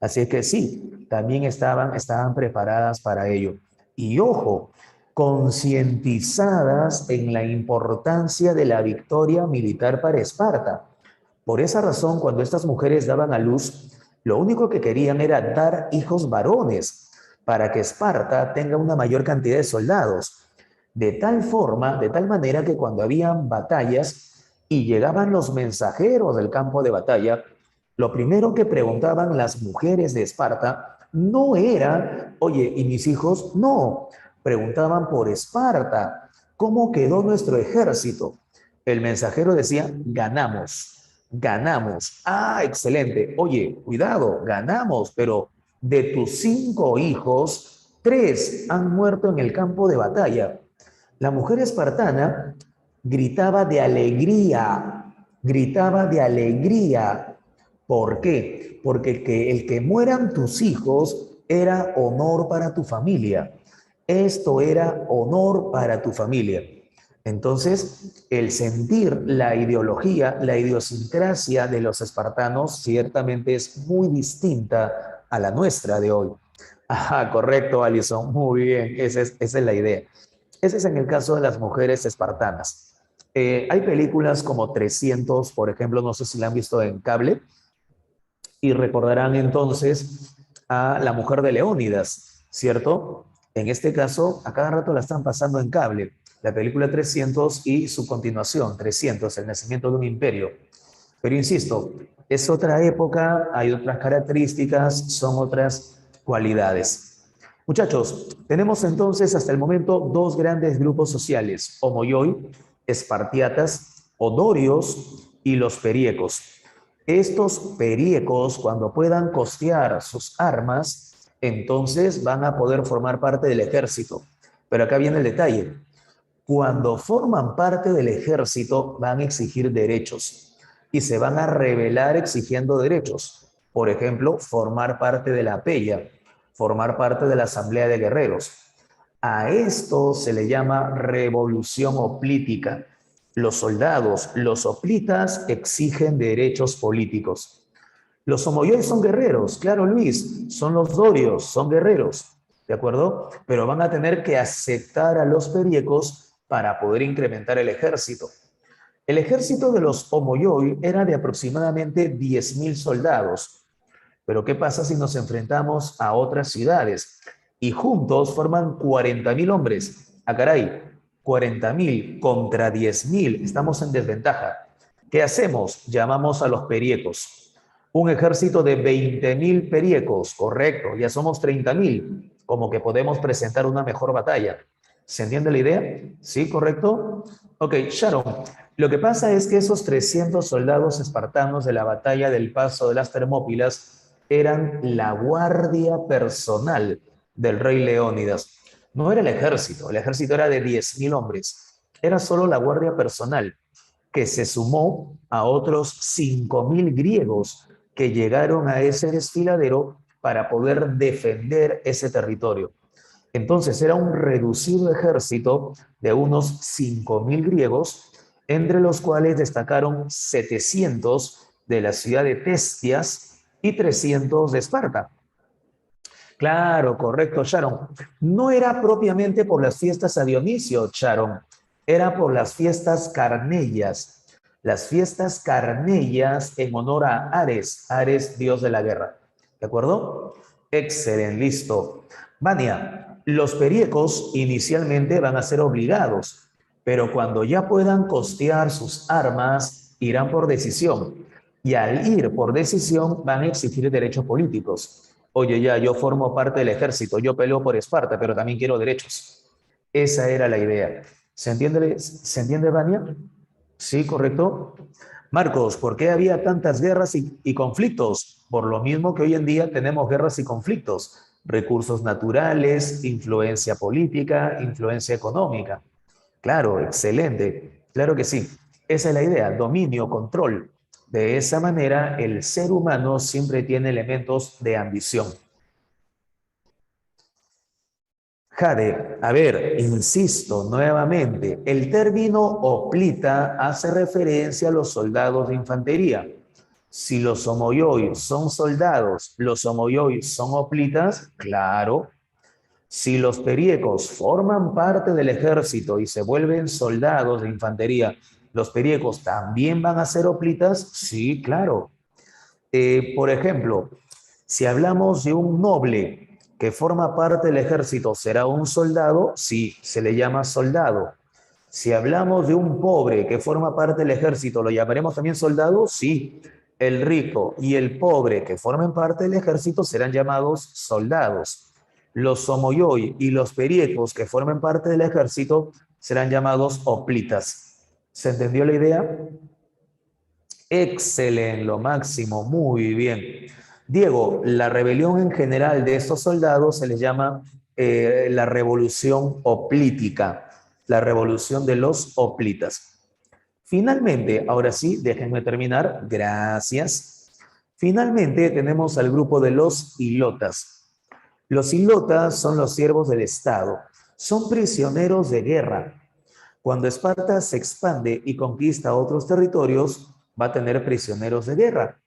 Así que sí, también estaban preparadas para ello. Y ojo, concientizadas en la importancia de la victoria militar para Esparta. Por esa razón, cuando estas mujeres daban a luz, lo único que querían era dar hijos varones para que Esparta tenga una mayor cantidad de soldados. De tal manera que cuando habían batallas y llegaban los mensajeros del campo de batalla, lo primero que preguntaban las mujeres de Esparta no era, oye, ¿y mis hijos? No, preguntaban por Esparta. ¿Cómo quedó nuestro ejército? El mensajero decía, ganamos, ganamos. Ah, excelente. Oye, cuidado, ganamos, pero de tus 5 hijos, 3 han muerto en el campo de batalla. La mujer espartana gritaba de alegría, gritaba de alegría. ¿Por qué? Porque el que mueran tus hijos era honor para tu familia. Esto era honor para tu familia. Entonces, el sentir, la ideología, la idiosincrasia de los espartanos ciertamente es muy distinta a la nuestra de hoy. Ajá, correcto, Alison, muy bien, esa es la idea. Ese es en el caso de las mujeres espartanas. Hay películas como 300, por ejemplo, no sé si la han visto en cable, y recordarán entonces a la mujer de Leónidas, ¿cierto? En este caso, a cada rato la están pasando en cable. La película 300 y su continuación, 300, el nacimiento de un imperio. Pero insisto, es otra época, hay otras características, son otras cualidades. Muchachos, tenemos entonces hasta el momento 2 grandes grupos sociales, homoioi, espartiatas, odorios y los periecos. Estos periecos, cuando puedan costear sus armas, entonces van a poder formar parte del ejército. Pero acá viene el detalle. Cuando forman parte del ejército, van a exigir derechos y se van a rebelar exigiendo derechos. Por ejemplo, formar parte de la Peya, formar parte de la Asamblea de Guerreros. A esto se le llama revolución hoplítica. Los soldados, los hoplitas, exigen derechos políticos. Los homoioi son guerreros, claro, Luis, son los dorios, son guerreros, ¿de acuerdo? Pero van a tener que aceptar a los periecos para poder incrementar el ejército. El ejército de los homoioi era de aproximadamente 10.000 soldados. Pero ¿qué pasa si nos enfrentamos a otras ciudades? Y juntos forman 40.000 hombres. ¡Ah, caray! 40.000 contra 10.000. Estamos en desventaja. ¿Qué hacemos? Llamamos a los periecos. Un ejército de 20.000 periecos. Correcto, ya somos 30.000. Como que podemos presentar una mejor batalla. ¿Se entiende la idea? ¿Sí, correcto? Ok, Sharon, lo que pasa es que esos 300 soldados espartanos de la batalla del Paso de las Termópilas eran la guardia personal del rey Leónidas. No era el ejército era de 10.000 hombres. Era solo la guardia personal, que se sumó a otros 5.000 griegos que llegaron a ese desfiladero para poder defender ese territorio. Entonces era un reducido ejército de unos 5.000 griegos, entre los cuales destacaron 700 de la ciudad de Testias y 300 de Esparta. Claro, correcto, Sharon. No era propiamente por las fiestas a Dionisio, Sharon. Era por las fiestas carnellas. Las fiestas carnellas en honor a Ares, Ares, dios de la guerra. ¿De acuerdo? Excelente, listo. Vania, los periecos inicialmente van a ser obligados, pero cuando ya puedan costear sus armas, irán por decisión. Y al ir por decisión, van a exigir derechos políticos. Oye, ya, yo formo parte del ejército, yo peleo por Esparta, pero también quiero derechos. Esa era la idea. ¿Se entiende, Vania? Sí, correcto. Marcos, ¿por qué había tantas guerras y conflictos? Por lo mismo que hoy en día tenemos guerras y conflictos. Recursos naturales, influencia política, influencia económica. Claro, excelente. Claro que sí. Esa es la idea, dominio, control. De esa manera, el ser humano siempre tiene elementos de ambición. Jade, a ver, insisto nuevamente, el término hoplita hace referencia a los soldados de infantería. Si los homoioi son soldados, los homoioi son hoplitas, claro. Si los periecos forman parte del ejército y se vuelven soldados de infantería, ¿los periecos también van a ser hoplitas? Sí, claro. Por ejemplo, si hablamos de un noble que forma parte del ejército, ¿será un soldado? Sí, se le llama soldado. Si hablamos de un pobre que forma parte del ejército, ¿lo llamaremos también soldado? Sí. El rico y el pobre que formen parte del ejército serán llamados soldados. Los homoioi y los periecos que formen parte del ejército serán llamados hoplitas. ¿Se entendió la idea? Excelente, lo máximo, muy bien. Diego, la rebelión en general de estos soldados se les llama la revolución hoplítica, la revolución de los hoplitas. Finalmente, ahora sí, déjenme terminar, gracias. Finalmente tenemos al grupo de los hilotas. Los hilotas son los siervos del Estado, son prisioneros de guerra. Cuando Esparta se expande y conquista otros territorios, va a tener prisioneros de guerra.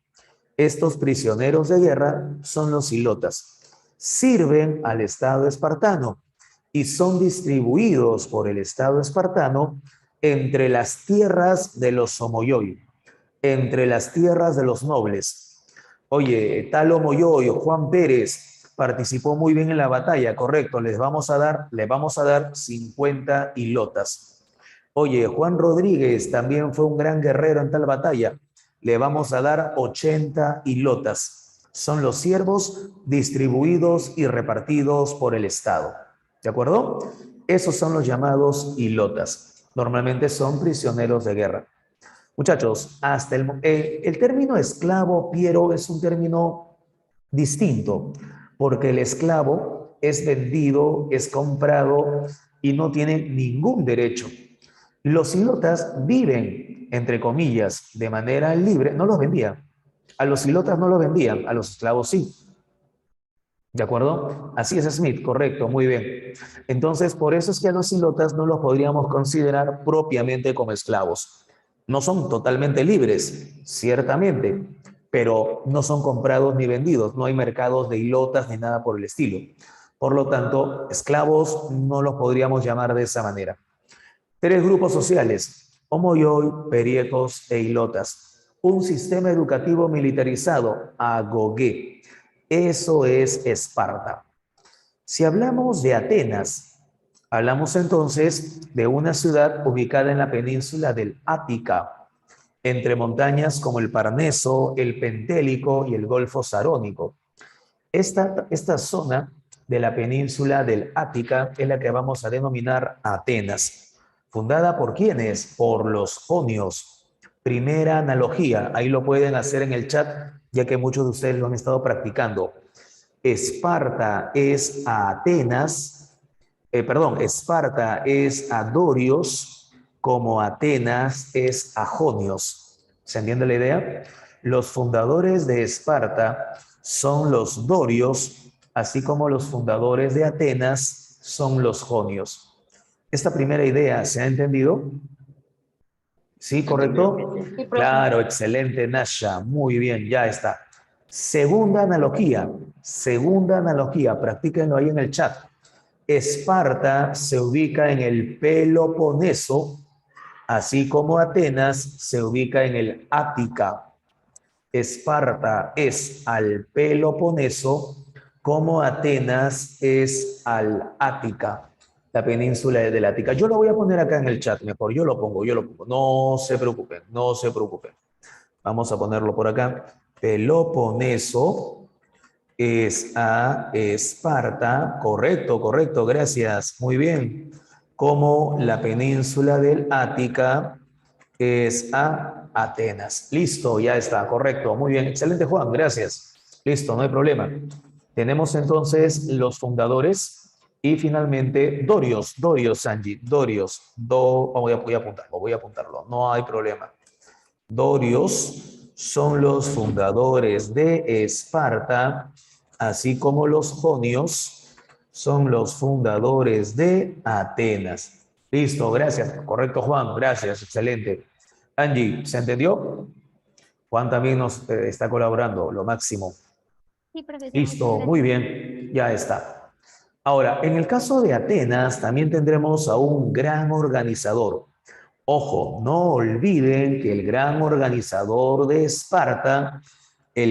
Estos prisioneros de guerra son los hilotas. Sirven al Estado espartano y son distribuidos por el Estado espartano entre las tierras de los Omoyoi, entre las tierras de los nobles. Oye, tal Omoyoi, Juan Pérez, participó muy bien en la batalla, correcto, le vamos a dar 50 hilotas. Oye, Juan Rodríguez también fue un gran guerrero en tal batalla. Le vamos a dar 80 hilotas. Son los siervos distribuidos y repartidos por el Estado. ¿De acuerdo? Esos son los llamados hilotas. Normalmente son prisioneros de guerra. Muchachos, hasta el término esclavo, Piero, es un término distinto, porque el esclavo es vendido, es comprado y no tiene ningún derecho. Los hilotas viven, entre comillas, de manera libre, no los vendían. A los hilotas no los vendían, a los esclavos sí. ¿De acuerdo? Así es, Smith, correcto, muy bien. Entonces, por eso es que a los hilotas no los podríamos considerar propiamente como esclavos. No son totalmente libres, ciertamente, pero no son comprados ni vendidos. No hay mercados de hilotas ni nada por el estilo. Por lo tanto, esclavos no los podríamos llamar de esa manera. 3 grupos sociales, Omoyoi, Periecos e Hilotas. Un sistema educativo militarizado, Agogé. Eso es Esparta. Si hablamos de Atenas, hablamos entonces de una ciudad ubicada en la península del Ática, entre montañas como el Parneso, el Pentélico y el Golfo Sarónico. Esta zona de la península del Ática es la que vamos a denominar Atenas. ¿Fundada por quiénes? Por los jonios. Primera analogía, ahí lo pueden hacer en el chat, ya que muchos de ustedes lo han estado practicando. Esparta es a Atenas, Esparta es a Dorios, como Atenas es a jonios. ¿Se entiende la idea? Los fundadores de Esparta son los dorios, así como los fundadores de Atenas son los jonios. ¿Esta primera idea se ha entendido? ¿Sí, correcto? Sí, profe. Claro, excelente, Nasha. Muy bien, ya está. Segunda analogía, practíquenlo ahí en el chat. Esparta se ubica en el Peloponeso, así como Atenas se ubica en el Ática. Esparta es al Peloponeso, como Atenas es al Ática, la península del Ática. Yo lo voy a poner acá en el chat, mejor, yo lo pongo. No se preocupen, no se preocupen. Vamos a ponerlo por acá. Peloponeso es a Esparta, correcto, gracias, muy bien. Como la península del Ática es a Atenas. Listo, ya está, correcto, muy bien, excelente Juan, gracias. Listo, no hay problema. Tenemos entonces los fundadores y finalmente Dorios, Sanji, voy a apuntarlo, no hay problema. Dorios son los fundadores de Esparta, así como los jonios son los fundadores de Atenas. Listo, gracias. Correcto, Juan. Gracias, excelente. Angie, ¿se entendió? Juan también nos está colaborando, lo máximo. Sí, profesor. Listo, muy bien, ya está. Ahora, en el caso de Atenas, también tendremos a un gran organizador. Ojo, no olviden que el gran organizador de Esparta es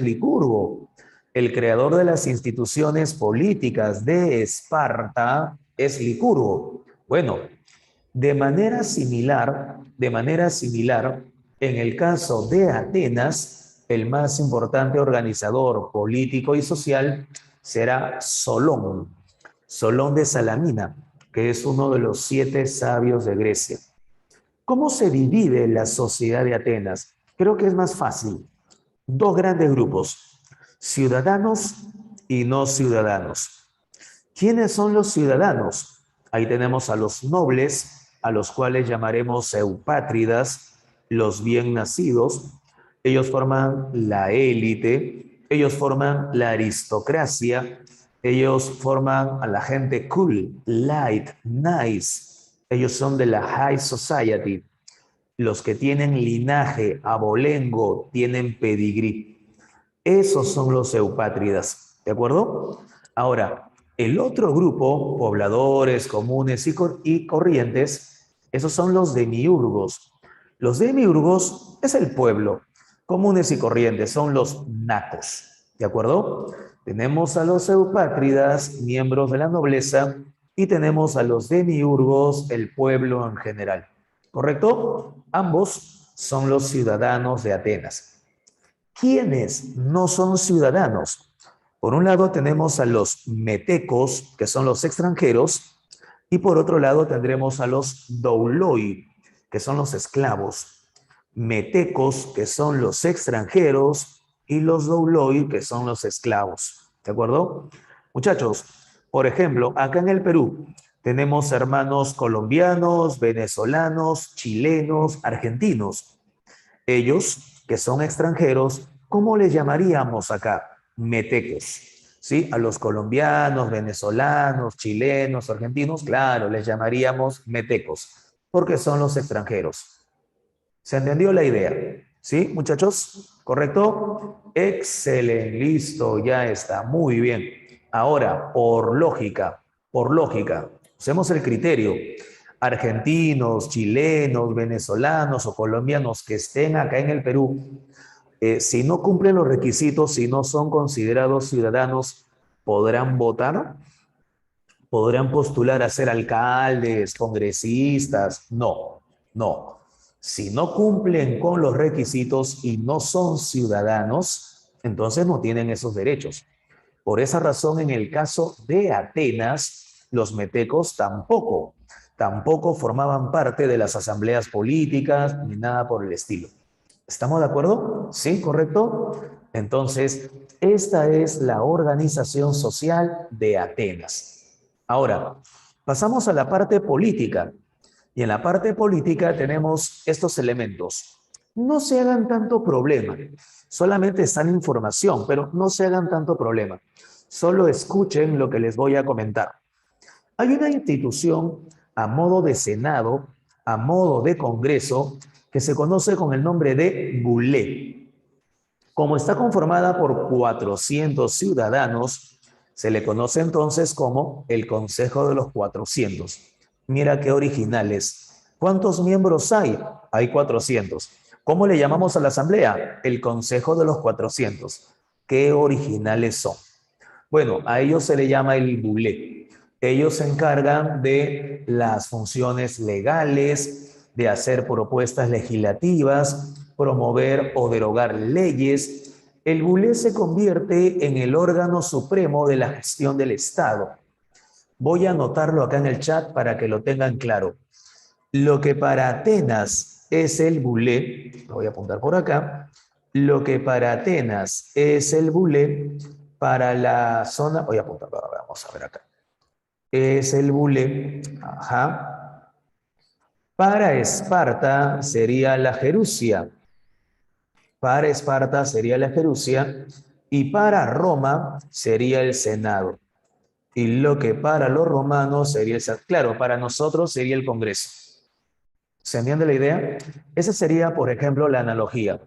Licurgo. El creador de las instituciones políticas de Esparta es Licurgo. Bueno, de manera similar, en el caso de Atenas, el más importante organizador político y social será Solón de Salamina, ¿ok? que es uno de los 7 sabios de Grecia. ¿Cómo se divide la sociedad de Atenas? Creo que es más fácil. 2 grandes grupos, ciudadanos y no ciudadanos. ¿Quiénes son los ciudadanos? Ahí tenemos a los nobles, a los cuales llamaremos eupátridas, los bien nacidos. Ellos forman la élite, ellos forman la aristocracia, ellos forman a la gente cool, light, nice. Ellos son de la high society. Los que tienen linaje, abolengo, tienen pedigrí. Esos son los eupátridas, ¿de acuerdo? Ahora, el otro grupo, pobladores, comunes y corrientes, esos son los demiurgos. Los demiurgos es el pueblo. Comunes y corrientes son los nacos, ¿de acuerdo? Tenemos a los eupátridas, miembros de la nobleza, y tenemos a los demiurgos, el pueblo en general. ¿Correcto? Ambos son los ciudadanos de Atenas. ¿Quiénes no son ciudadanos? Por un lado tenemos a los metecos, que son los extranjeros, y por otro lado tendremos a los douloi, que son los esclavos. Metecos, que son los extranjeros, y los douloi, que son los esclavos. ¿De acuerdo? Muchachos, por ejemplo, acá en el Perú tenemos hermanos colombianos, venezolanos, chilenos, argentinos. Ellos, que son extranjeros, ¿cómo les llamaríamos acá? Metecos. ¿Sí? A los colombianos, venezolanos, chilenos, argentinos, claro, les llamaríamos metecos, porque son los extranjeros. ¿Se entendió la idea? ¿Sí, muchachos? ¿Correcto? Excelente, listo, ya está, muy bien. Ahora, por lógica, usemos el criterio. Argentinos, chilenos, venezolanos o colombianos que estén acá en el Perú, si no cumplen los requisitos, si no son considerados ciudadanos, ¿podrán votar? ¿Podrán postular a ser alcaldes, congresistas? No, no. Si no cumplen con los requisitos y no son ciudadanos, entonces no tienen esos derechos. Por esa razón, en el caso de Atenas, los metecos tampoco formaban parte de las asambleas políticas ni nada por el estilo. ¿Estamos de acuerdo? ¿Sí? ¿Correcto? Entonces, esta es la organización social de Atenas. Ahora, pasamos a la parte política. Y en la parte política tenemos estos elementos. No se hagan tanto problema. Solamente está en información, pero no se hagan tanto problema. Solo escuchen lo que les voy a comentar. Hay una institución a modo de Senado, a modo de Congreso, que se conoce con el nombre de Bulé. Como está conformada por 400 ciudadanos, se le conoce entonces como el Consejo de los 400. Mira qué originales. ¿Cuántos miembros hay? Hay 400. ¿Cómo le llamamos a la asamblea? El Consejo de los 400. Qué originales son. Bueno, a ellos se le llama el Bulé. Ellos se encargan de las funciones legales, de hacer propuestas legislativas, promover o derogar leyes. El Bulé se convierte en el órgano supremo de la gestión del Estado. Voy a anotarlo acá en el chat para que lo tengan claro. Lo que para Atenas es el Bulé, lo voy a apuntar por acá, lo que para Atenas es el Bulé, para la zona, voy a apuntar, vamos a ver acá, es el Bulé, ajá. Para Esparta sería la Jerusia, para Esparta sería la Jerusia, y para Roma sería el Senado. Y lo que para los romanos sería el Senado. Claro, para nosotros sería el Congreso. ¿Se entiende la idea? Esa sería, por ejemplo, la analogía.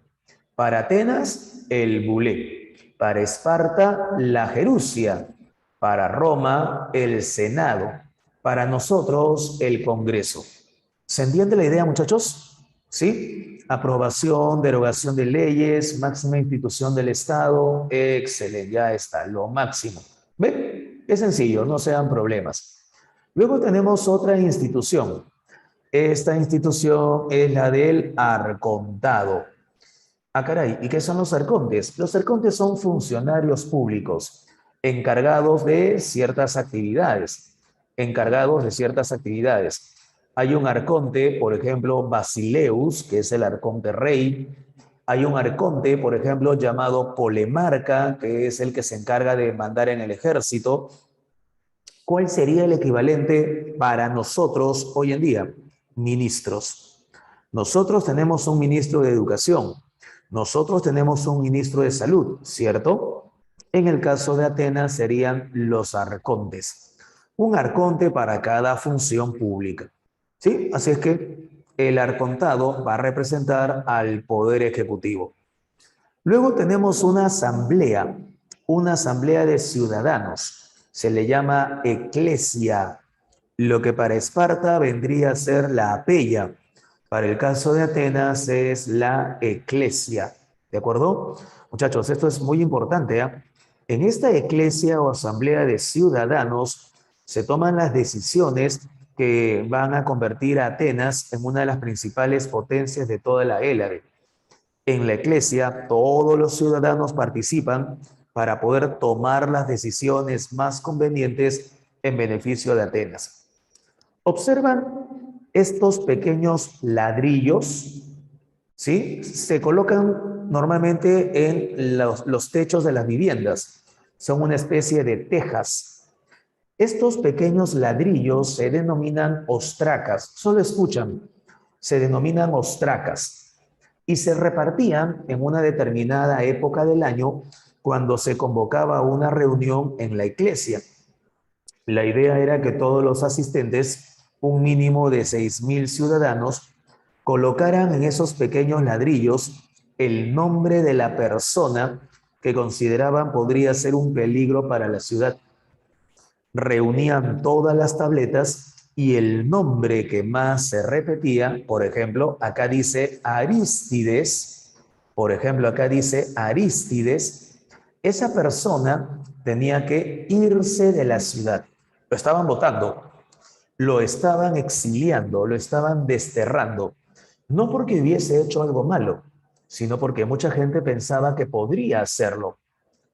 Para Atenas, el Bulé. Para Esparta, la Jerusia. Para Roma, el Senado. Para nosotros, el Congreso. ¿Se entiende la idea, muchachos? ¿Sí? Aprobación, derogación de leyes, máxima institución del Estado. Excelente, ya está, lo máximo. ¿Ven? Es sencillo, no sean problemas. Luego tenemos otra institución. Esta institución es la del arcontado. Ah, caray, ¿y qué son los arcontes? Los arcontes son funcionarios públicos encargados de ciertas actividades. encargados de ciertas actividades. Hay un arconte, por ejemplo, Basileus, que es el arconte rey. Hay un arconte, por ejemplo, llamado Polemarca, que es el que se encarga de mandar en el ejército. ¿Cuál sería el equivalente para nosotros hoy en día? Ministros. Nosotros tenemos un ministro de Educación. Nosotros tenemos un ministro de Salud, ¿cierto? En el caso de Atenas serían los arcontes. Un arconte para cada función pública. ¿Sí? Así es que el arcontado va a representar al Poder Ejecutivo. Luego tenemos una asamblea de ciudadanos. Se le llama eclesia, lo que para Esparta vendría a ser la apeya. Para el caso de Atenas es la eclesia. ¿De acuerdo? Muchachos, esto es muy importante, ¿eh? En esta eclesia o asamblea de ciudadanos se toman las decisiones que van a convertir a Atenas en una de las principales potencias de toda la Hélade. En la eclesia, todos los ciudadanos participan para poder tomar las decisiones más convenientes en beneficio de Atenas. Observan estos pequeños ladrillos, ¿sí? Se colocan normalmente en los techos de las viviendas. Son una especie de tejas. Estos pequeños ladrillos se denominan ostracas. Solo escuchan, se denominan ostracas. Y se repartían en una determinada época del año cuando se convocaba una reunión en la iglesia. La idea era que todos los asistentes, un mínimo de 6,000 ciudadanos, colocaran en esos pequeños ladrillos el nombre de la persona que consideraban podría ser un peligro para la ciudad. Reunían todas las tabletas y el nombre que más se repetía, por ejemplo, acá dice Arístides, esa persona tenía que irse de la ciudad. Lo estaban votando, lo estaban exiliando, lo estaban desterrando. No porque hubiese hecho algo malo, sino porque mucha gente pensaba que podría hacerlo.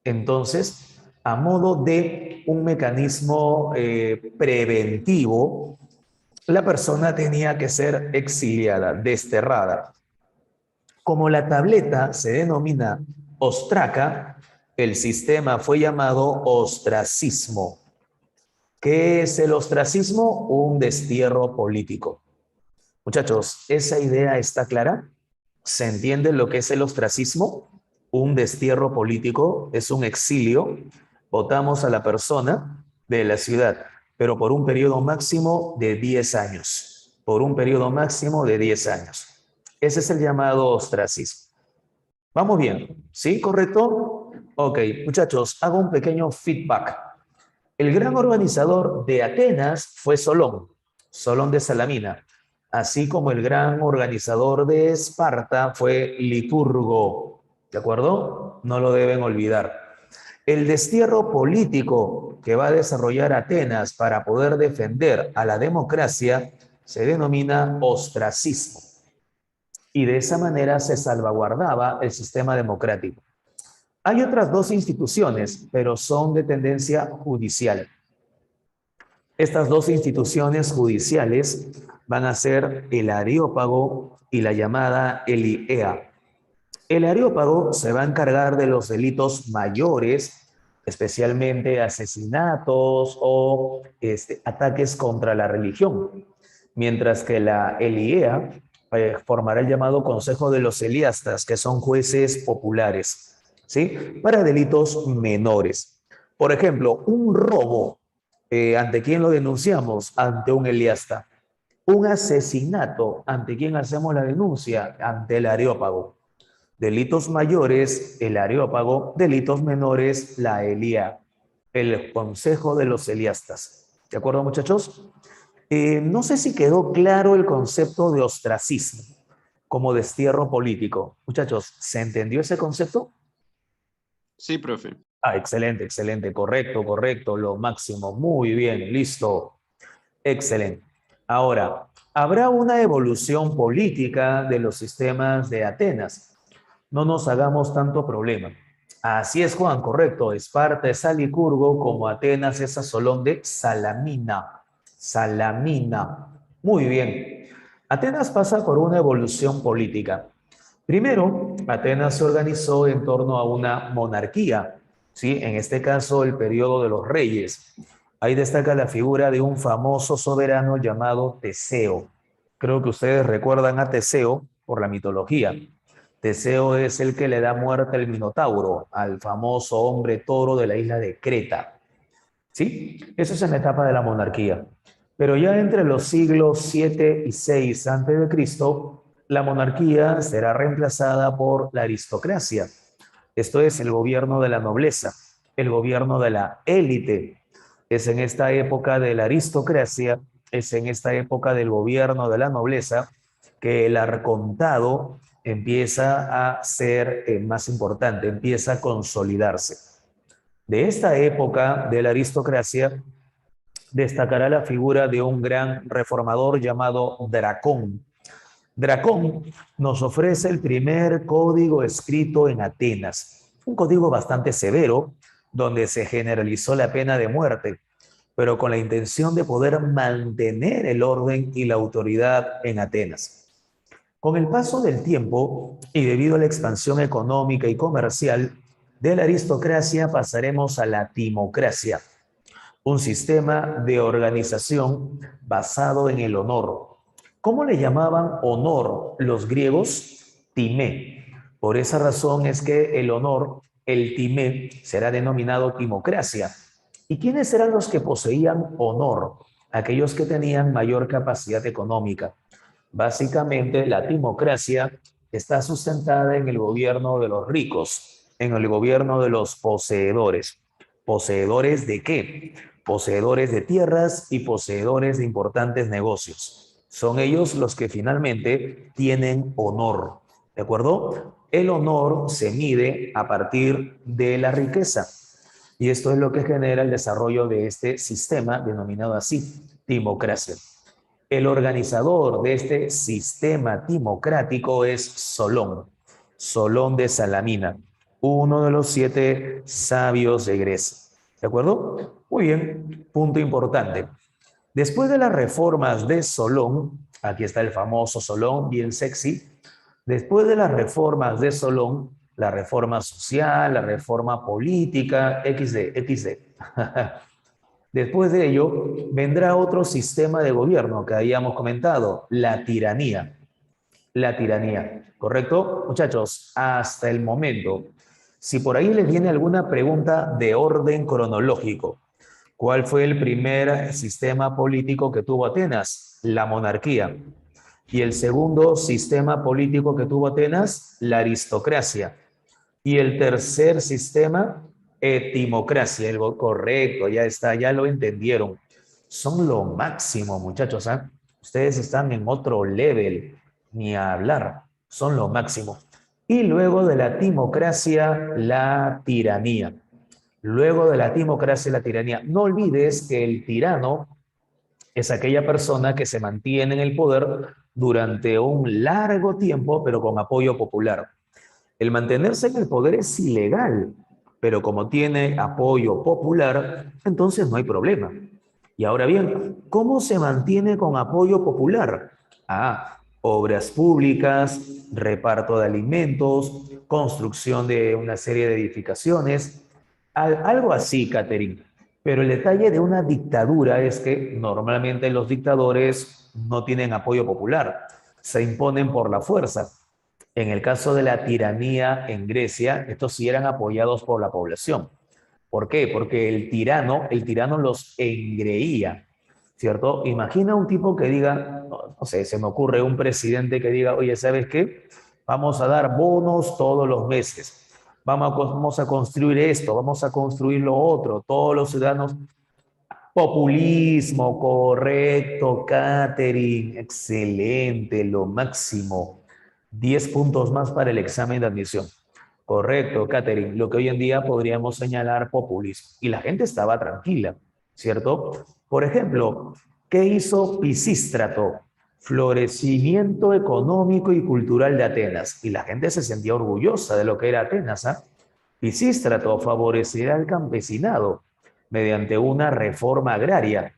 Entonces, a modo de un mecanismo preventivo, la persona tenía que ser exiliada, desterrada. Como la tableta se denomina ostraca, el sistema fue llamado ostracismo. ¿Qué es el ostracismo? Un destierro político. Muchachos, ¿esa idea está clara? ¿Se entiende lo que es el ostracismo? Un destierro político es un exilio. Votamos a la persona de la ciudad, pero por un periodo máximo de 10 años. Por un periodo máximo de 10 años. Ese es el llamado ostracismo. ¿Vamos bien? ¿Sí? ¿Correcto? Ok, muchachos, hago un pequeño feedback. El gran organizador de Atenas fue Solón, Solón de Salamina, así como el gran organizador de Esparta fue Licurgo. ¿De acuerdo? No lo deben olvidar. El destierro político que va a desarrollar Atenas para poder defender a la democracia se denomina ostracismo. Y de esa manera se salvaguardaba el sistema democrático. Hay otras dos instituciones, pero son de tendencia judicial. Estas dos instituciones judiciales van a ser el Areópago y la llamada Eliea. El Areópago se va a encargar de los delitos mayores, especialmente asesinatos o ataques contra la religión, mientras que la Eliea formará el llamado Consejo de los Eliastas, que son jueces populares, ¿sí? Para delitos menores. Por ejemplo, un robo, ¿ante quién lo denunciamos? Ante un Eliasta. Un asesinato, ¿ante quién hacemos la denuncia? Ante el Areópago. Delitos mayores, el Areópago. Delitos menores, la Elía, el Consejo de los Eliastas. ¿De acuerdo, muchachos? No sé si quedó claro el concepto de ostracismo como destierro político. Muchachos, ¿se entendió ese concepto? Sí, profe. Ah, excelente, excelente, correcto, lo máximo. Muy bien, listo. Excelente. Ahora, habrá una evolución política de los sistemas de Atenas. No nos hagamos tanto problema. Así es, Juan, correcto. Esparta es a Licurgo, como Atenas es a Solón de Salamina. Salamina. Muy bien. Atenas pasa por una evolución política. Primero, Atenas se organizó en torno a una monarquía, ¿sí? En este caso, el periodo de los reyes. Ahí destaca la figura de un famoso soberano llamado Teseo. Creo que ustedes recuerdan a Teseo por la mitología. Teseo es el que le da muerte al Minotauro, al famoso hombre toro de la isla de Creta. ¿Sí? Eso es en la etapa de la monarquía. Pero ya entre los siglos 7 y 6 antes de Cristo, la monarquía será reemplazada por la aristocracia. Esto es el gobierno de la nobleza, el gobierno de la élite. Es en esta época de la aristocracia, es en esta época del gobierno de la nobleza que el arcontado empieza a ser más importante, empieza a consolidarse. De esta época de la aristocracia destacará la figura de un gran reformador llamado Dracón. Dracón nos ofrece el primer código escrito en Atenas, un código bastante severo, donde se generalizó la pena de muerte, pero con la intención de poder mantener el orden y la autoridad en Atenas. Con el paso del tiempo y debido a la expansión económica y comercial de la aristocracia, pasaremos a la timocracia, un sistema de organización basado en el honor. ¿Cómo le llamaban honor los griegos? Timé. Por esa razón es que el honor, el timé, será denominado timocracia. ¿Y quiénes eran los que poseían honor? Aquellos que tenían mayor capacidad económica. Básicamente, la timocracia está sustentada en el gobierno de los ricos, en el gobierno de los poseedores. ¿Poseedores de qué? Poseedores de tierras y poseedores de importantes negocios. Son ellos los que finalmente tienen honor, ¿de acuerdo? El honor se mide a partir de la riqueza. Y esto es lo que genera el desarrollo de este sistema denominado así, timocracia. El organizador de este sistema timocrático es Solón, Solón de Salamina, uno de los 7 sabios de Grecia. ¿De acuerdo? Muy bien, punto importante. Después de las reformas de Solón, aquí está el famoso Solón, bien sexy. Después de las reformas de Solón, la reforma social, la reforma política, XD. Después de ello, vendrá otro sistema de gobierno que habíamos comentado, la tiranía. La tiranía, ¿correcto? Muchachos, hasta el momento, si por ahí les viene alguna pregunta de orden cronológico, ¿cuál fue el primer sistema político que tuvo Atenas? La monarquía. Y el segundo sistema político que tuvo Atenas, la aristocracia. Y el tercer sistema, timocracia. Correcto, ya está, ya lo entendieron. Son lo máximo, muchachos, ¿eh? Ustedes están en otro level, ni a hablar, son lo máximo. Y luego de la timocracia, la tiranía. Luego de la timocracia, la tiranía. No olvides que el tirano es aquella persona que se mantiene en el poder durante un largo tiempo, pero con apoyo popular. El mantenerse en el poder es ilegal, pero como tiene apoyo popular, entonces no hay problema. Y ahora bien, ¿cómo se mantiene con apoyo popular? Obras públicas, reparto de alimentos, construcción de una serie de edificaciones, algo así, Catherine. Pero el detalle de una dictadura es que normalmente los dictadores no tienen apoyo popular, se imponen por la fuerza. En el caso de la tiranía en Grecia, estos sí eran apoyados por la población. ¿Por qué? Porque el tirano los engreía, ¿cierto? Imagina un tipo que diga, no sé, se me ocurre un presidente que diga, oye, ¿sabes qué? Vamos a dar bonos todos los meses. Vamos a construir esto, vamos a construir lo otro. Todos los ciudadanos. Populismo, correcto, Catherine, excelente, lo máximo. 10 puntos más para el examen de admisión. Correcto, Catherine, lo que hoy en día podríamos señalar populismo. Y la gente estaba tranquila, ¿cierto? Por ejemplo, ¿qué hizo Pisístrato? Florecimiento económico y cultural de Atenas. Y la gente se sentía orgullosa de lo que era Atenas, ¿ah? Pisístrato favorecerá al campesinado mediante una reforma agraria.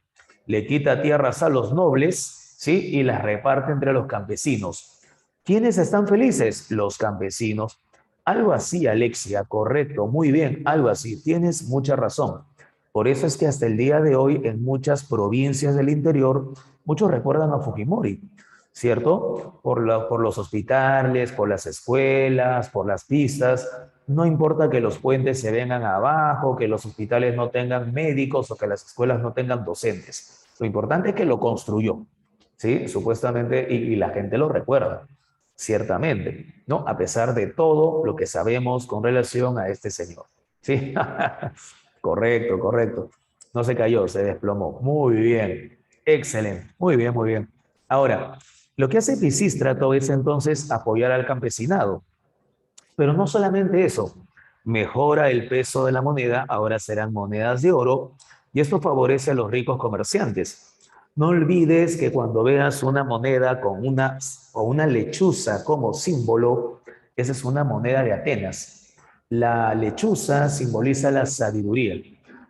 le quita tierras a los nobles, ¿sí? Y las reparte entre los campesinos. ¿Quiénes están felices? Los campesinos. Algo así, Alexia, correcto, muy bien, algo así, tienes mucha razón. Por eso es que hasta el día de hoy en muchas provincias del interior, muchos recuerdan a Fujimori, ¿cierto? Por los hospitales, por las escuelas, por las pistas. No importa que los puentes se vengan abajo, que los hospitales no tengan médicos o que las escuelas no tengan docentes. Lo importante es que lo construyó, ¿sí? Supuestamente, y la gente lo recuerda, ciertamente, ¿no? A pesar de todo lo que sabemos con relación a este señor, ¿sí? Correcto, correcto. No se cayó, se desplomó. Muy bien, excelente, muy bien, muy bien. Ahora, lo que hace Pisístrato es entonces apoyar al campesinado, pero no solamente eso, mejora el peso de la moneda, ahora serán monedas de oro, y esto favorece a los ricos comerciantes. No olvides que cuando veas una moneda o una lechuza como símbolo, esa es una moneda de Atenas. La lechuza simboliza la sabiduría.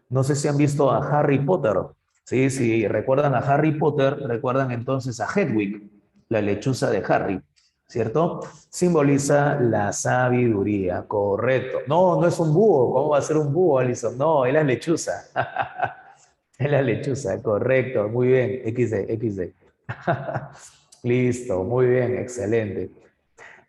No sé si han visto a Harry Potter. Sí, si recuerdan a Harry Potter, recuerdan entonces a Hedwig, la lechuza de Harry, ¿cierto? Simboliza la sabiduría, correcto. No, no es un búho. ¿Cómo va a ser un búho, Alison? No, es la lechuza. Es la lechuza, correcto. Muy bien, XD, XD. Listo, muy bien, excelente.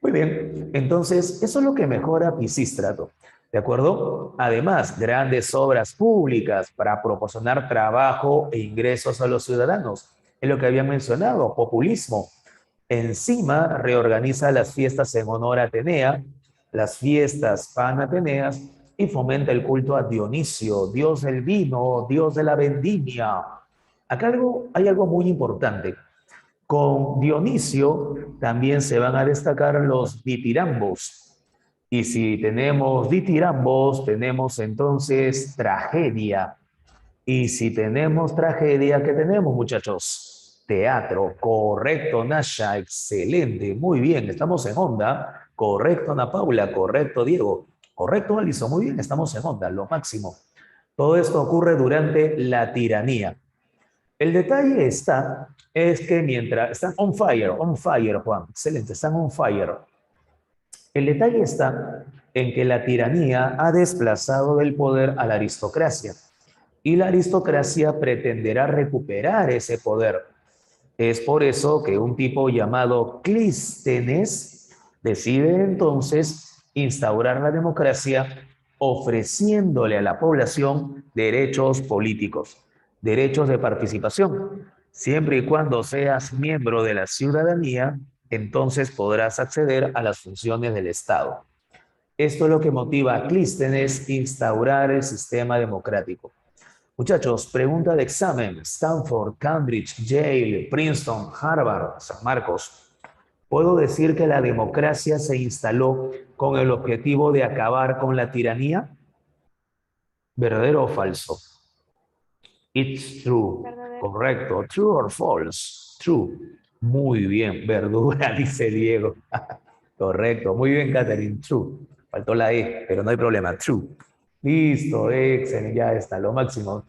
Muy bien, entonces eso es lo que mejora Pisístrato, ¿de acuerdo? Además, grandes obras públicas para proporcionar trabajo e ingresos a los ciudadanos. Es lo que había mencionado, populismo. Encima reorganiza las fiestas en honor a Atenea, las fiestas panateneas, y fomenta el culto a Dionisio, dios del vino, dios de la vendimia. Acá hay algo muy importante. Con Dionisio también se van a destacar los ditirambos. Y si tenemos ditirambos, tenemos entonces tragedia. Y si tenemos tragedia, ¿qué tenemos, muchachos? Teatro. Correcto, Nasha. Excelente. Muy bien. Estamos en onda. Correcto, Ana Paula. Correcto, Diego. Correcto, Alison. Muy bien. Estamos en onda. Lo máximo. Todo esto ocurre durante la tiranía. El detalle es que mientras están on fire, Juan. Excelente. Están on fire. El detalle está en que la tiranía ha desplazado del poder a la aristocracia y la aristocracia pretenderá recuperar ese poder. Es por eso que un tipo llamado Clístenes decide entonces instaurar la democracia ofreciéndole a la población derechos políticos, derechos de participación. Siempre y cuando seas miembro de la ciudadanía, entonces podrás acceder a las funciones del Estado. Esto es lo que motiva a Clístenes a instaurar el sistema democrático. Muchachos, pregunta de examen. Stanford, Cambridge, Yale, Princeton, Harvard, San Marcos. ¿Puedo decir que la democracia se instaló con el objetivo de acabar con la tiranía? ¿Verdadero o falso? It's true. Verdadero. Correcto. True or false? True. Muy bien. Verdura, dice Diego. Correcto. Muy bien, Catherine. True. Faltó la E, pero no hay problema. True. Listo, excelente, ya está, lo máximo.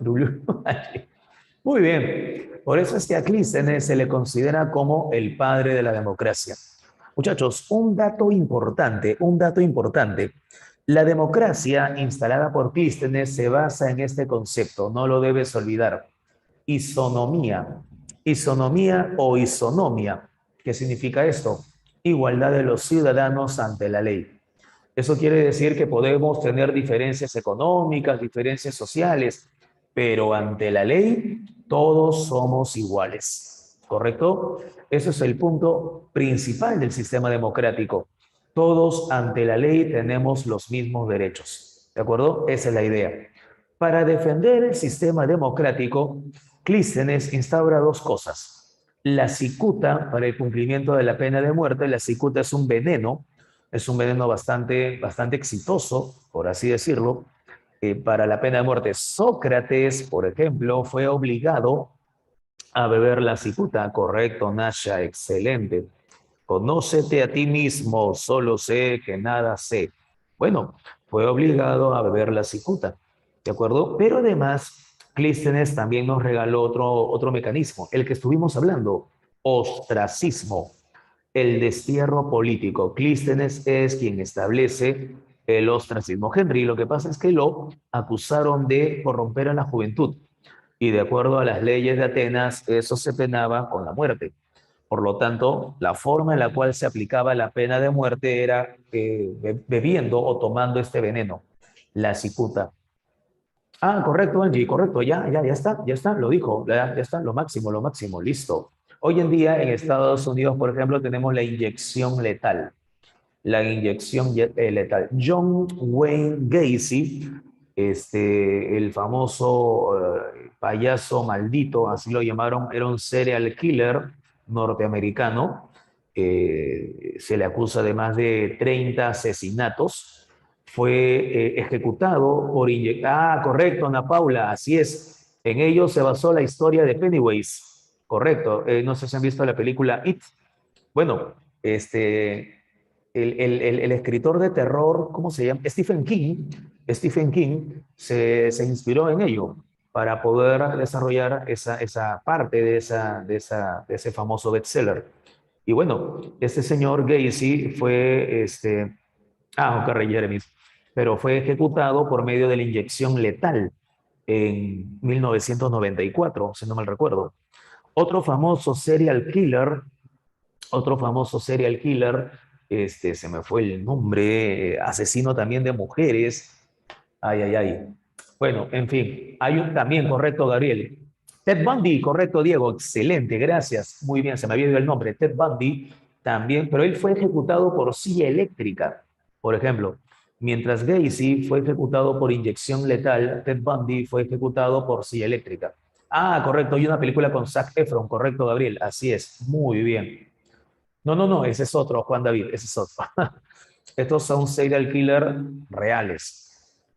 Muy bien, por eso es que a Clístenes se le considera como el padre de la democracia. Muchachos, un dato importante, un dato importante. La democracia instalada por Clístenes se basa en este concepto, no lo debes olvidar. Isonomía, isonomía o isonomia. ¿Qué significa esto? Igualdad de los ciudadanos ante la ley. Eso quiere decir que podemos tener diferencias económicas, diferencias sociales, pero ante la ley todos somos iguales, ¿correcto? Ese es el punto principal del sistema democrático. Todos ante la ley tenemos los mismos derechos, ¿de acuerdo? Esa es la idea. Para defender el sistema democrático, Clístenes instaura dos cosas. La cicuta, para el cumplimiento de la pena de muerte, la cicuta es un veneno bastante exitoso, por así decirlo, para la pena de muerte. Sócrates, por ejemplo, fue obligado a beber la cicuta. Correcto, Nasha, excelente. Conócete a ti mismo, solo sé que nada sé. Bueno, fue obligado a beber la cicuta, ¿de acuerdo? Pero además Clístenes también nos regaló otro mecanismo, el que estuvimos hablando, ostracismo, el destierro político. Clístenes es quien establece el ostracismo. Henry, lo que pasa es que lo acusaron de corromper a la juventud y de acuerdo a las leyes de Atenas, eso se penaba con la muerte. Por lo tanto, la forma en la cual se aplicaba la pena de muerte era bebiendo o tomando este veneno, la cicuta. Ah, correcto, Angie, correcto, ya está, lo dijo, ya está, lo máximo, listo. Hoy en día en Estados Unidos, por ejemplo, tenemos la inyección letal. La inyección letal. John Wayne Gacy, el famoso payaso maldito, así lo llamaron, era un serial killer norteamericano. Se le acusa de más de 30 asesinatos. Fue ejecutado por inyectar. Ah, correcto, Ana Paula, así es. En ello se basó la historia de Pennywise. Correcto. No sé si han visto la película It. Bueno, el escritor de terror, ¿cómo se llama? Stephen King se inspiró en ello para poder desarrollar esa parte de ese famoso bestseller. Y bueno, este señor Gacy fue, O'Carry Jeremy, pero fue ejecutado por medio de la inyección letal en 1994, si no mal recuerdo. Otro famoso serial killer, se me fue el nombre, asesino también de mujeres. Ay. Bueno, en fin, hay un también, correcto, Gabriel. Ted Bundy, correcto, Diego, excelente, gracias. Muy bien, se me había ido el nombre. Ted Bundy también, pero él fue ejecutado por silla eléctrica, por ejemplo. Mientras Gacy fue ejecutado por inyección letal, Ted Bundy fue ejecutado por silla eléctrica. Ah, correcto, hay una película con Zac Efron, correcto, Gabriel, así es, muy bien. No, ese es otro, Juan David, ese es otro. Estos son serial killer reales.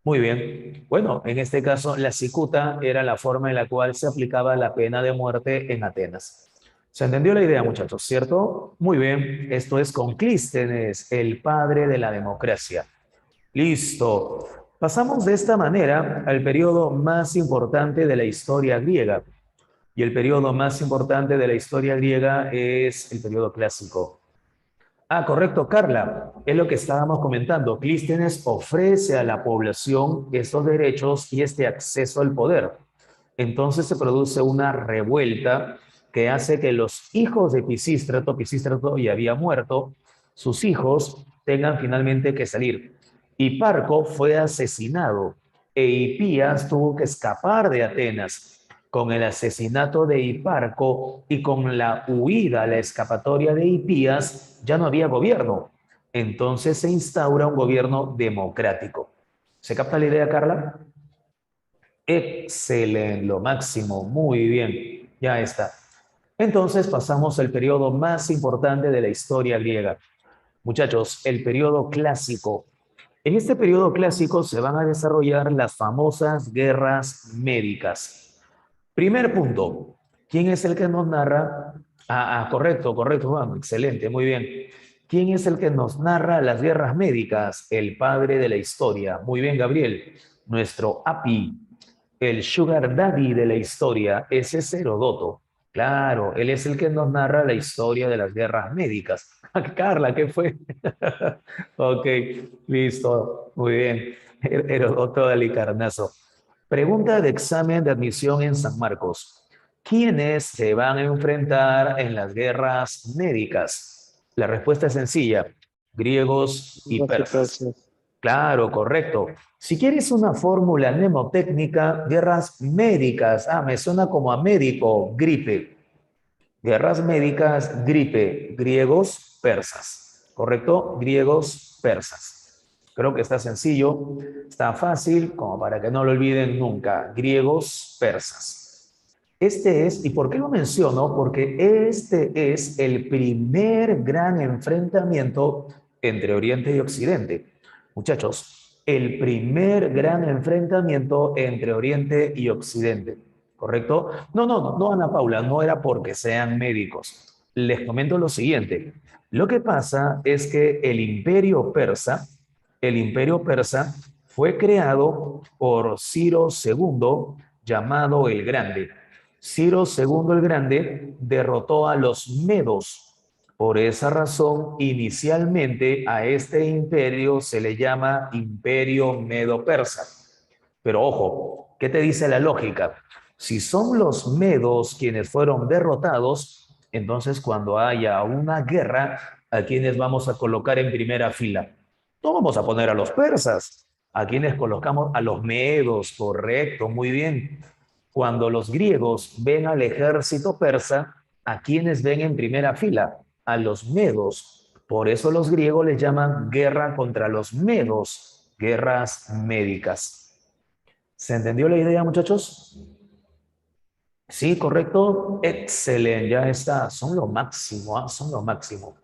Muy bien. Bueno, en este caso, la cicuta era la forma en la cual se aplicaba la pena de muerte en Atenas. ¿Se entendió la idea, muchachos? ¿Cierto? Muy bien. Esto es con Clístenes, el padre de la democracia. Listo. Pasamos de esta manera al periodo más importante de la historia griega. Y el periodo más importante de la historia griega es el periodo clásico. Ah, correcto, Carla. Es lo que estábamos comentando. Clístenes ofrece a la población estos derechos y este acceso al poder. Entonces se produce una revuelta que hace que los hijos de Pisístrato ya había muerto, sus hijos tengan finalmente que salir. Hiparco fue asesinado e Hipías tuvo que escapar de Atenas. Con el asesinato de Hiparco y con la huida, la escapatoria de Hipías, ya no había gobierno. Entonces se instaura un gobierno democrático. ¿Se capta la idea, Carla? Excelente, lo máximo, muy bien, ya está. Entonces pasamos al periodo más importante de la historia griega. Muchachos, el periodo clásico. En este periodo clásico se van a desarrollar las famosas guerras médicas. Primer punto, ¿quién es el que nos narra? Correcto, Juan, excelente, muy bien. ¿Quién es el que nos narra las guerras médicas? El padre de la historia. Muy bien, Gabriel. Nuestro API, el sugar daddy de la historia, ese es Herodoto. Claro, él es el que nos narra la historia de las guerras médicas. Carla, ¿qué fue? Ok, listo, muy bien. Herodoto de Halicarnaso. Pregunta de examen de admisión en San Marcos. ¿Quiénes se van a enfrentar en las guerras médicas? La respuesta es sencilla. Griegos y persas. Claro, correcto. Si quieres una fórmula mnemotécnica, guerras médicas. Me suena como a médico, gripe. Guerras médicas, gripe. Griegos, persas. ¿Correcto? Griegos, persas. Creo que está sencillo, está fácil, como para que no lo olviden nunca. Griegos, persas. ¿Y por qué lo menciono? Porque este es el primer gran enfrentamiento entre Oriente y Occidente. Muchachos, el primer gran enfrentamiento entre Oriente y Occidente, ¿correcto? No, Ana Paula, no era porque sean médicos. Les comento lo siguiente. Lo que pasa es que el imperio persa fue creado por Ciro II llamado el Grande. Ciro II el Grande derrotó a los medos. Por esa razón, inicialmente a este imperio se le llama Imperio Medo-Persa. Pero ojo, ¿qué te dice la lógica? Si son los medos quienes fueron derrotados, entonces cuando haya una guerra, ¿a quiénes vamos a colocar en primera fila? No vamos a poner a los persas. ¿A quienes colocamos? A los medos, correcto, muy bien. Cuando los griegos ven al ejército persa, ¿a quiénes ven en primera fila? A los medos. Por eso los griegos les llaman guerra contra los medos, guerras médicas. ¿Se entendió la idea, muchachos? Sí, correcto. Excelente, ya está. Son lo máximo, ¿ah? Son lo máximo.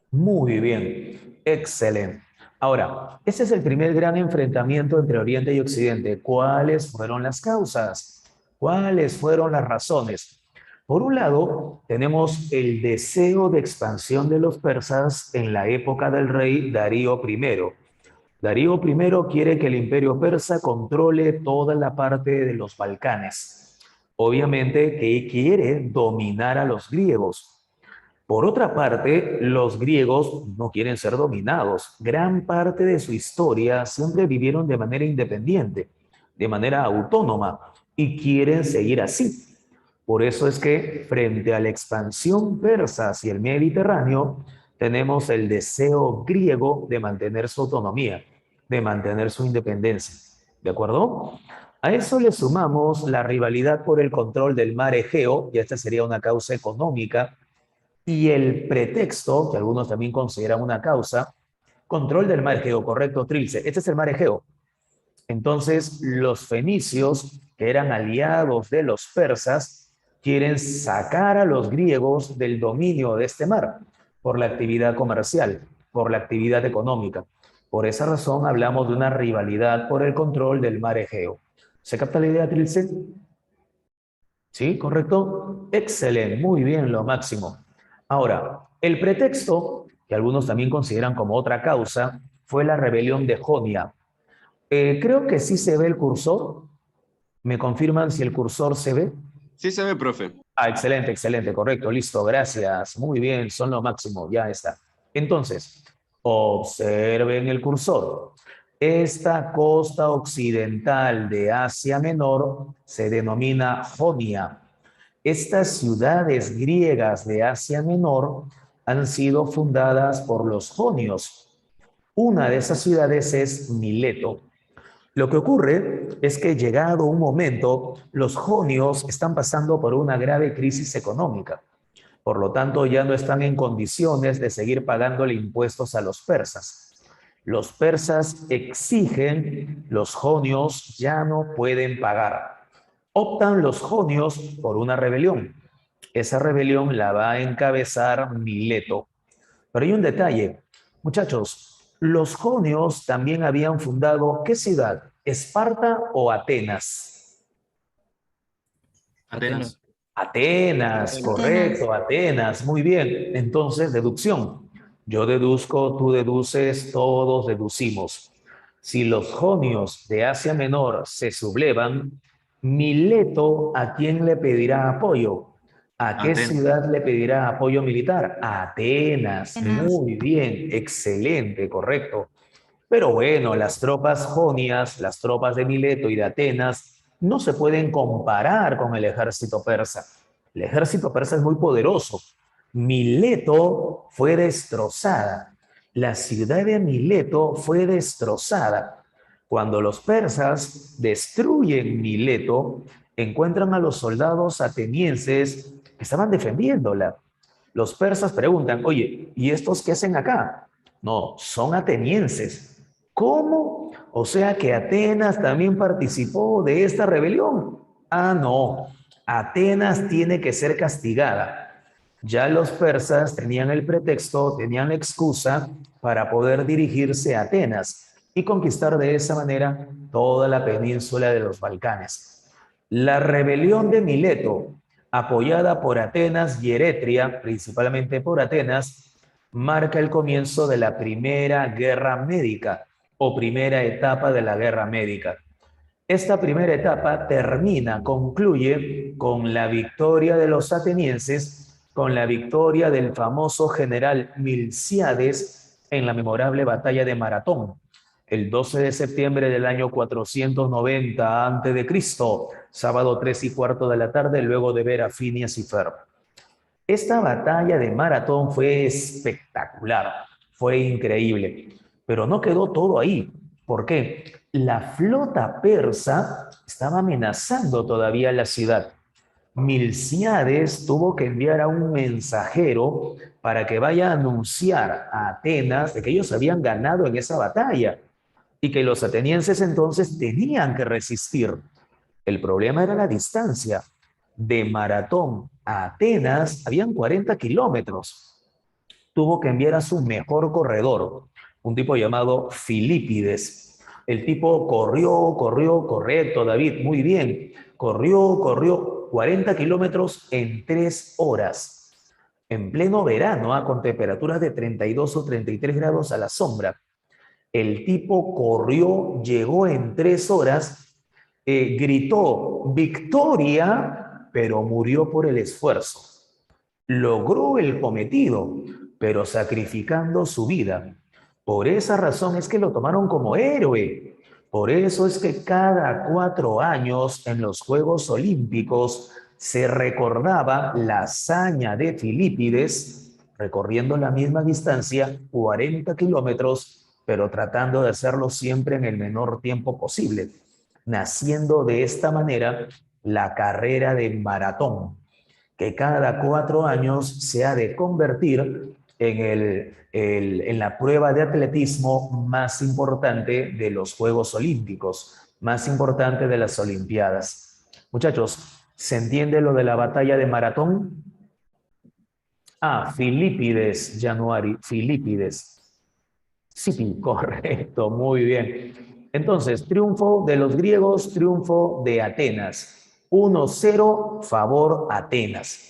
Muy bien, excelente. Ahora, ese es el primer gran enfrentamiento entre Oriente y Occidente. ¿Cuáles fueron las causas? ¿Cuáles fueron las razones? Por un lado, tenemos el deseo de expansión de los persas en la época del rey Darío I. Darío I quiere que el imperio persa controle toda la parte de los Balcanes. Obviamente que quiere dominar a los griegos. Por otra parte, los griegos no quieren ser dominados. Gran parte de su historia siempre vivieron de manera independiente, de manera autónoma, y quieren seguir así. Por eso es que frente a la expansión persa hacia el Mediterráneo, tenemos el deseo griego de mantener su autonomía, de mantener su independencia. ¿De acuerdo? A eso le sumamos la rivalidad por el control del mar Egeo, y esta sería una causa económica, y el pretexto, que algunos también consideran una causa, control del mar Egeo, correcto, Trilce. Este es el mar Egeo. Entonces, los fenicios, que eran aliados de los persas, quieren sacar a los griegos del dominio de este mar por la actividad comercial, por la actividad económica. Por esa razón hablamos de una rivalidad por el control del mar Egeo. ¿Se capta la idea, Trilce? ¿Sí? ¿Correcto? Excelente, muy bien, lo máximo. Ahora, el pretexto, que algunos también consideran como otra causa, fue la rebelión de Jonia. Creo que sí se ve el cursor. ¿Me confirman si el cursor se ve? Sí se ve, profe. Ah, excelente, excelente, correcto, listo, gracias. Muy bien, son lo máximo, ya está. Entonces, observen el cursor. Esta costa occidental de Asia Menor se denomina Jonia. Estas ciudades griegas de Asia Menor han sido fundadas por los jonios. Una de esas ciudades es Mileto. Lo que ocurre es que llegado un momento, los jonios están pasando por una grave crisis económica. Por lo tanto, ya no están en condiciones de seguir pagándole impuestos a los persas. Los persas exigen, los jonios ya no pueden pagar. Optan los jonios por una rebelión. Esa rebelión la va a encabezar Mileto. Pero hay un detalle. Muchachos, los jonios también habían fundado, ¿qué ciudad? ¿Esparta o Atenas? Atenas. Atenas, correcto, Atenas. Muy bien. Entonces, deducción. Yo deduzco, tú deduces, todos deducimos. Si los jonios de Asia Menor se sublevan, Mileto, ¿a quién le pedirá apoyo? ¿A qué Atenas. ciudad le pedirá apoyo militar? A Atenas. Atenas. Muy bien, excelente, correcto. Pero bueno, las tropas jonias, las tropas de Mileto y de Atenas, no se pueden comparar con el ejército persa. El ejército persa es muy poderoso. Mileto fue destrozada. La ciudad de Mileto fue destrozada. Cuando los persas destruyen Mileto, encuentran a los soldados atenienses que estaban defendiéndola. Los persas preguntan, oye, ¿y estos qué hacen acá? No, son atenienses. ¿Cómo? O sea que Atenas también participó de esta rebelión. Ah, no. Atenas tiene que ser castigada. Ya los persas tenían el pretexto, tenían la excusa para poder dirigirse a Atenas y conquistar de esa manera toda la península de los Balcanes. La rebelión de Mileto, apoyada por Atenas y Eretria, principalmente por Atenas, marca el comienzo de la Primera Guerra Médica o primera etapa de la Guerra Médica. Esta primera etapa concluye con la victoria de los atenienses, con la victoria del famoso general Milcíades en la memorable batalla de Maratón, el 12 de septiembre del año 490 a.C., sábado 3:15 de la tarde, luego de ver a Finias y Ferb. Esta batalla de Maratón fue espectacular, fue increíble, pero no quedó todo ahí. ¿Por qué? La flota persa estaba amenazando todavía la ciudad. Milcíades tuvo que enviar a un mensajero para que vaya a anunciar a Atenas de que ellos habían ganado en esa batalla y que los atenienses entonces tenían que resistir. El problema era la distancia. De Maratón a Atenas habían 40 kilómetros. Tuvo que enviar a su mejor corredor, un tipo llamado Filipides. El tipo correcto, David, muy bien. Corrió 40 kilómetros en 3 horas. En pleno verano, con temperaturas de 32 o 33 grados a la sombra. El tipo corrió, llegó en 3 horas, gritó victoria, pero murió por el esfuerzo. Logró el cometido, pero sacrificando su vida. Por esa razón es que lo tomaron como héroe. Por eso es que cada 4 años en los Juegos Olímpicos se recordaba la hazaña de Filipides, recorriendo la misma distancia, 40 kilómetros, pero tratando de hacerlo siempre en el menor tiempo posible, naciendo de esta manera la carrera de maratón, que cada 4 años se ha de convertir en la prueba de atletismo más importante de los Juegos Olímpicos, más importante de las Olimpiadas. Muchachos, ¿se entiende lo de la batalla de Maratón? Filipides, Januari, Filipides. Sí, correcto, muy bien. Entonces, triunfo de los griegos, triunfo de Atenas. 1-0 favor Atenas.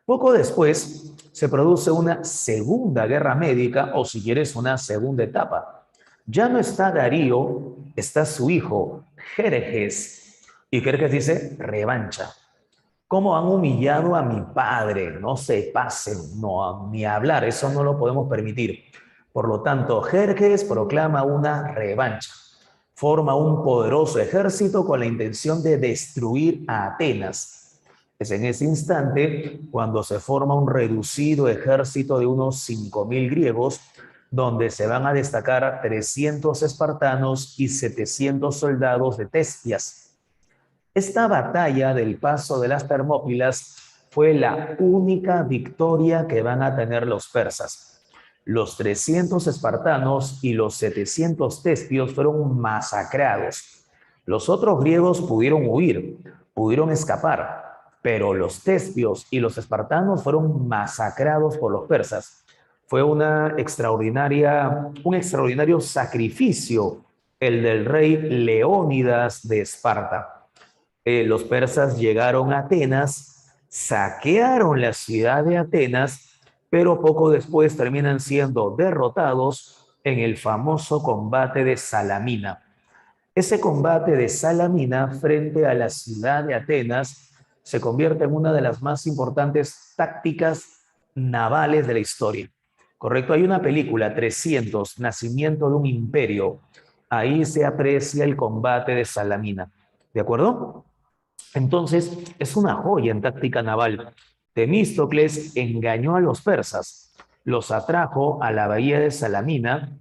Poco después se produce una segunda guerra médica, o si quieres una segunda etapa. Ya no está Darío, está su hijo, Jerjes. Y Jerjes dice, revancha. ¿Cómo han humillado a mi padre? No se pasen, no, ni hablar, eso no lo podemos permitir. Por lo tanto, Jerjes proclama una revancha. Forma un poderoso ejército con la intención de destruir a Atenas. Es en ese instante cuando se forma un reducido ejército de unos 5.000 griegos, donde se van a destacar 300 espartanos y 700 soldados de Tespias. Esta batalla del paso de las Termópilas fue la única victoria que van a tener los persas. Los 300 espartanos y los 700 tespios fueron masacrados. Los otros griegos pudieron huir, pudieron escapar, pero los tespios y los espartanos fueron masacrados por los persas. Fue un extraordinario sacrificio el del rey Leónidas de Esparta. Los persas llegaron a Atenas, saquearon la ciudad de Atenas, pero poco después terminan siendo derrotados en el famoso combate de Salamina. Ese combate de Salamina frente a la ciudad de Atenas se convierte en una de las más importantes tácticas navales de la historia. ¿Correcto? Hay una película, 300, Nacimiento de un Imperio. Ahí se aprecia el combate de Salamina. ¿De acuerdo? Entonces, es una joya en táctica naval. Temístocles engañó a los persas, los atrajo a la bahía de Salamina.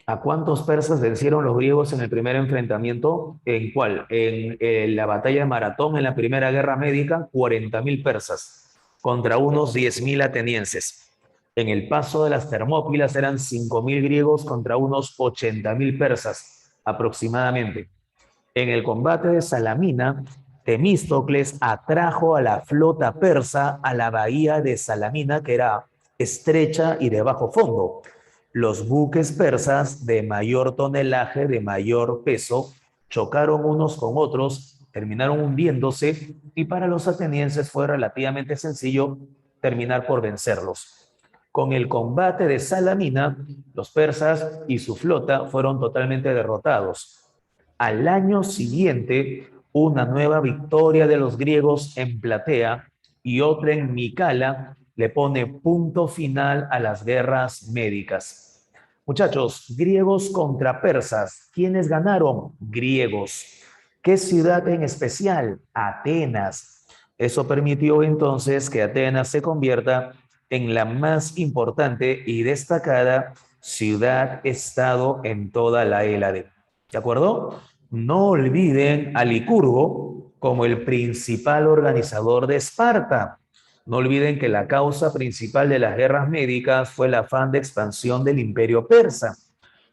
¿A cuántos persas vencieron los griegos en el primer enfrentamiento? ¿En cuál? En la batalla de Maratón, en la Primera Guerra Médica, 40.000 persas contra unos 10.000 atenienses. En el paso de las Termópilas eran 5.000 griegos contra unos 80.000 persas aproximadamente. En el combate de Salamina, Temístocles atrajo a la flota persa a la bahía de Salamina, que era estrecha y de bajo fondo. Los buques persas de mayor tonelaje, de mayor peso, chocaron unos con otros, terminaron hundiéndose y para los atenienses fue relativamente sencillo terminar por vencerlos. Con el combate de Salamina, los persas y su flota fueron totalmente derrotados. Al año siguiente, una nueva victoria de los griegos en Platea y otra en Micala le pone punto final a las guerras médicas. Muchachos, griegos contra persas. ¿Quiénes ganaron? Griegos. ¿Qué ciudad en especial? Atenas. Eso permitió entonces que Atenas se convierta en la más importante y destacada ciudad-estado en toda la Hélade. ¿De acuerdo? No olviden a Licurgo como el principal organizador de Esparta. No olviden que la causa principal de las guerras médicas fue el afán de expansión del imperio persa.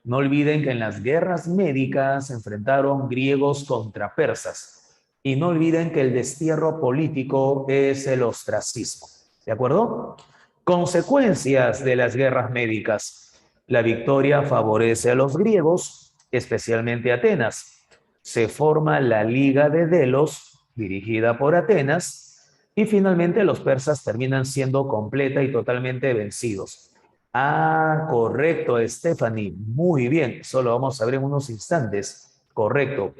No olviden que en las guerras médicas se enfrentaron griegos contra persas. Y no olviden que el destierro político es el ostracismo. ¿De acuerdo? Consecuencias de las guerras médicas. La victoria favorece a los griegos, especialmente a Atenas. Se forma la Liga de Delos, dirigida por Atenas, y finalmente los persas terminan siendo completa y totalmente vencidos. Ah, correcto, Stephanie. Muy bien, solo vamos a ver en unos instantes. Correcto.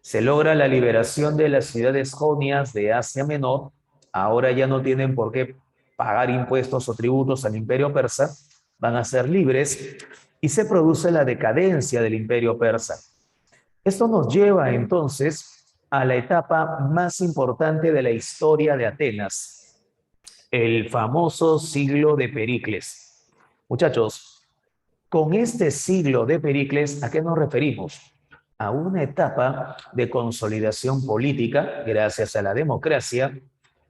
Se logra la liberación de las ciudades jonias de Asia Menor. Ahora ya no tienen por qué pagar impuestos o tributos al imperio persa. Van a ser libres y se produce la decadencia del imperio persa. Esto nos lleva entonces a la etapa más importante de la historia de Atenas, el famoso siglo de Pericles. Muchachos, con este siglo de Pericles, ¿a qué nos referimos? A una etapa de consolidación política gracias a la democracia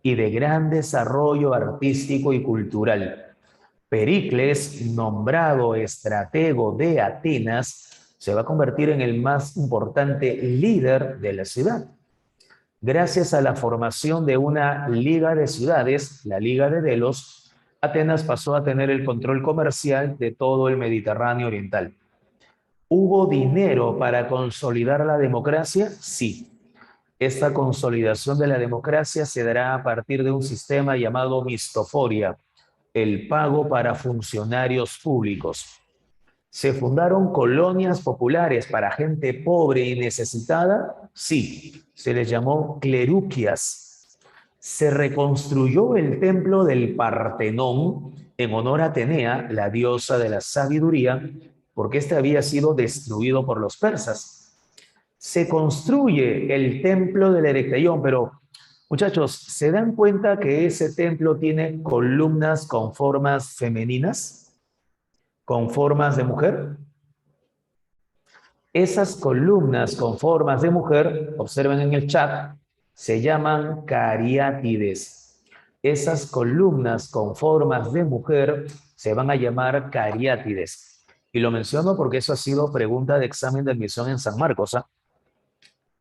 y de gran desarrollo artístico y cultural. Pericles, nombrado estratego de Atenas, se va a convertir en el más importante líder de la ciudad. Gracias a la formación de una liga de ciudades, la Liga de Delos, Atenas pasó a tener el control comercial de todo el Mediterráneo oriental. ¿Hubo dinero para consolidar la democracia? Sí. Esta consolidación de la democracia se dará a partir de un sistema llamado mistoforia, el pago para funcionarios públicos. ¿Se fundaron colonias populares para gente pobre y necesitada? Sí, se les llamó cleruquias. Se reconstruyó el templo del Partenón en honor a Atenea, la diosa de la sabiduría, porque este había sido destruido por los persas. Se construye el templo del Erecteión, pero muchachos, ¿se dan cuenta que ese templo tiene columnas con formas femeninas? ¿Con formas de mujer? Esas columnas con formas de mujer, observen en el chat, se llaman cariátides. Esas columnas con formas de mujer se van a llamar cariátides. Y lo menciono porque eso ha sido pregunta de examen de admisión en San Marcos, ¿ah?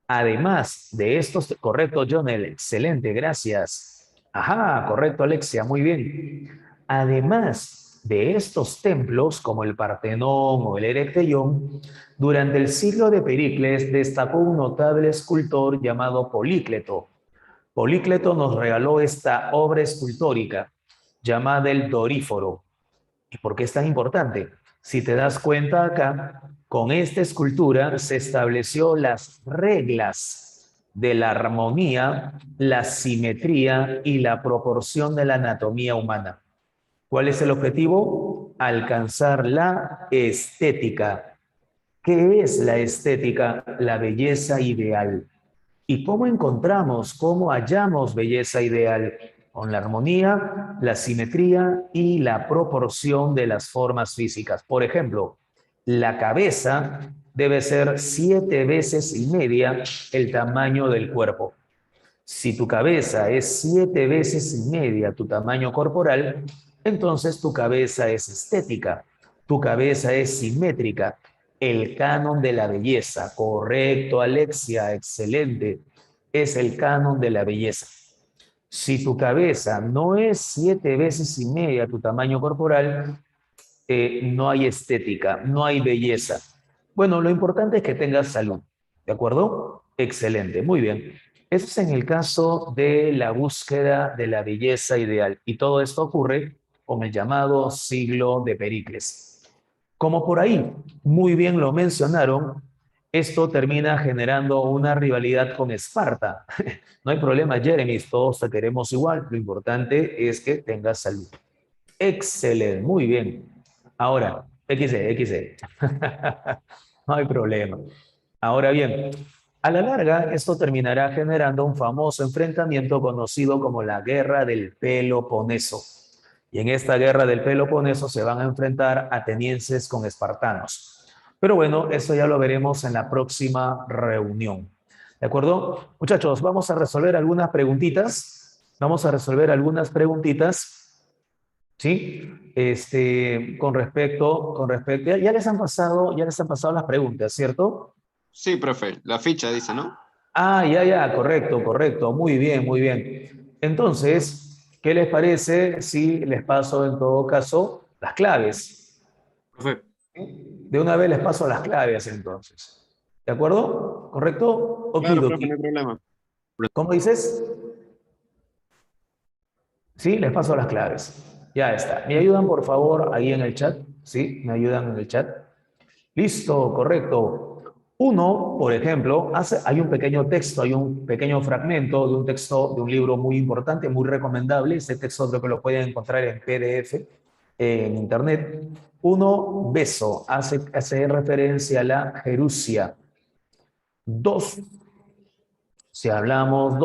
Además de estos, correcto, Jonel, excelente, gracias. Ajá, correcto, Alexia, muy bien. Además de estos templos, como el Partenón o el Erecteión, durante el siglo de Pericles destacó un notable escultor llamado Polícleto. Polícleto nos regaló esta obra escultórica llamada el Doríforo. ¿Y por qué es tan importante? Si te das cuenta acá, con esta escultura se estableció las reglas de la armonía, la simetría y la proporción de la anatomía humana. ¿Cuál es el objetivo? Alcanzar la estética. ¿Qué es la estética? La belleza ideal. ¿Y cómo encontramos, cómo hallamos belleza ideal? Con la armonía, la simetría y la proporción de las formas físicas. Por ejemplo, la cabeza debe ser 7 veces y media el tamaño del cuerpo. Si tu cabeza es 7 veces y media tu tamaño corporal, entonces tu cabeza es estética, tu cabeza es simétrica. El canon de la belleza, correcto, Alexia, excelente, es el canon de la belleza. Si tu cabeza no es 7 veces y media tu tamaño corporal, no hay estética, no hay belleza. Bueno, lo importante es que tengas salud, ¿de acuerdo? Excelente, muy bien. Eso es en el caso de la búsqueda de la belleza ideal. Y todo esto ocurre con el llamado siglo de Pericles. Como por ahí muy bien lo mencionaron, esto termina generando una rivalidad con Esparta. No hay problema, Jeremy, todos te queremos igual. Lo importante es que tengas salud. Excelente, muy bien. Ahora, XD. No hay problema. Ahora bien, a la larga, esto terminará generando un famoso enfrentamiento conocido como la Guerra del Peloponeso. Y en esta Guerra del Peloponeso se van a enfrentar atenienses con espartanos. Pero bueno, eso ya lo veremos en la próxima reunión. ¿De acuerdo? Muchachos, vamos a resolver algunas preguntitas. ¿Sí? Con respecto, ya les han pasado las preguntas, ¿cierto? Sí, profe. La ficha dice, ¿no? Ah, ya, correcto. Muy bien. Entonces, ¿qué les parece si les paso en todo caso las claves? Profe, De una vez les paso las claves entonces. ¿De acuerdo? ¿Correcto? Claro, profe, Okidoki. no hay problema. ¿Cómo dices? Sí, les paso las claves. Ya está. ¿Me ayudan, por favor, ahí en el chat? Sí, me ayudan en el chat. Listo, correcto. Uno, por ejemplo, hay un pequeño texto, hay un pequeño fragmento de un texto de un libro muy importante, muy recomendable. Este texto creo que lo pueden encontrar en PDF en internet. Uno, beso, hace referencia a la Jerusia. Dos, si hablamos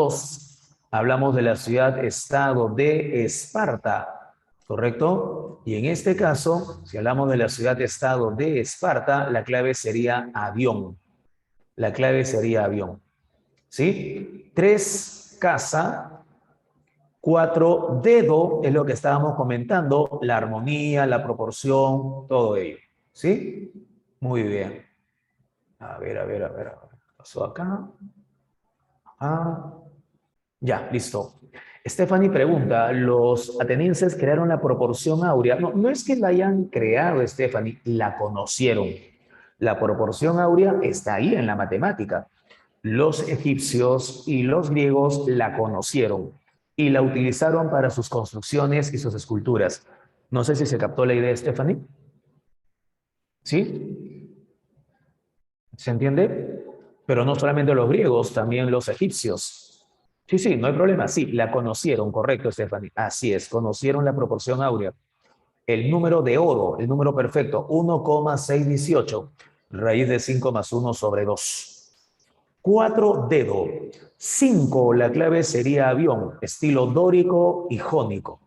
de la ciudad-estado de Esparta, ¿correcto? Y en este caso, si hablamos de la ciudad-estado de Esparta, la clave sería avión. ¿Sí? 3, casa. 4, dedo, es lo que estábamos comentando, la armonía, la proporción, todo ello. ¿Sí? Muy bien. A ver. ¿Qué pasó acá? Ya, listo. Stephanie pregunta, ¿los atenienses crearon la proporción áurea? No es que la hayan creado, Stephanie, la conocieron. La proporción áurea está ahí en la matemática. Los egipcios y los griegos la conocieron y la utilizaron para sus construcciones y sus esculturas. No sé si se captó la idea, Stephanie. ¿Sí? ¿Se entiende? Pero no solamente los griegos, también los egipcios. Sí, no hay problema. Sí, la conocieron, correcto, Stephanie. Así es, conocieron la proporción áurea. El número de oro, el número perfecto, 1,618, raíz de 5 más 1 sobre 2. 4, dedo. 5, la clave sería avión, estilo dórico y jónico.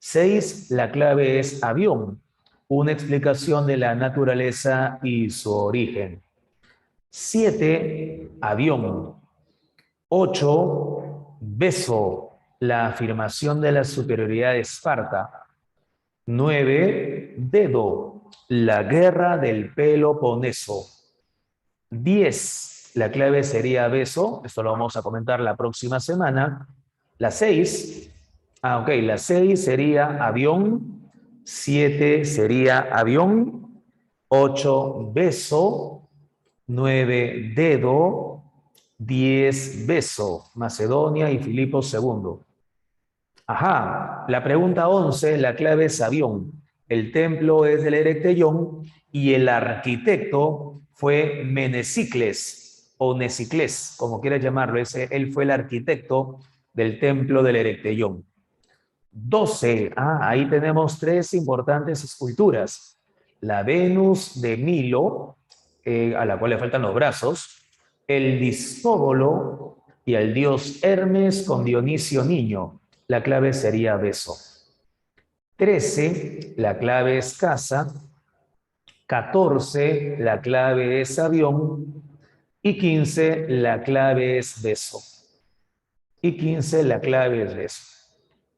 6, la clave es avión, una explicación de la naturaleza y su origen. 7, avión. 8, beso, la afirmación de la superioridad de Esparta. 9, dedo, la guerra del Peloponeso. 10, la clave sería beso, esto lo vamos a comentar la próxima semana. La 6, la 6 sería avión, 7 sería avión, 8, beso, 9, dedo, 10, beso, Macedonia y Filipos II. La pregunta 11, la clave es avión. El templo es del Erecteión y el arquitecto fue Menesicles o Nesicles, como quieras llamarlo. Él fue el arquitecto del templo del Erecteión. 12, ahí tenemos 3 importantes esculturas. La Venus de Milo, a la cual le faltan los brazos, el Distóbolo y el dios Hermes con Dionisio niño. La clave sería beso. 13, la clave es casa. 14, la clave es avión. Y 15, la clave es beso.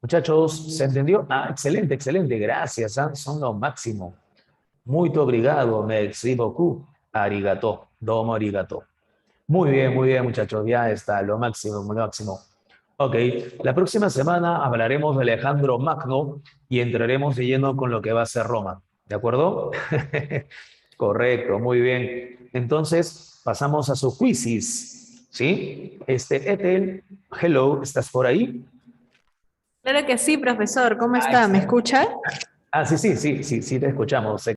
Muchachos, ¿se entendió? Excelente. Gracias, son lo máximo. Muito obrigado, merci beaucoup. Arigato, domo arigato. Muy bien, muchachos. Ya está, lo máximo. Ok, la próxima semana hablaremos de Alejandro Magno y entraremos de lleno con lo que va a ser Roma. ¿De acuerdo? Correcto, muy bien. Entonces, pasamos a su quizzes. ¿Sí? Ethel, hello, ¿estás por ahí? Claro que sí, profesor. ¿Cómo está? ¿Me escucha? Sí, te escuchamos.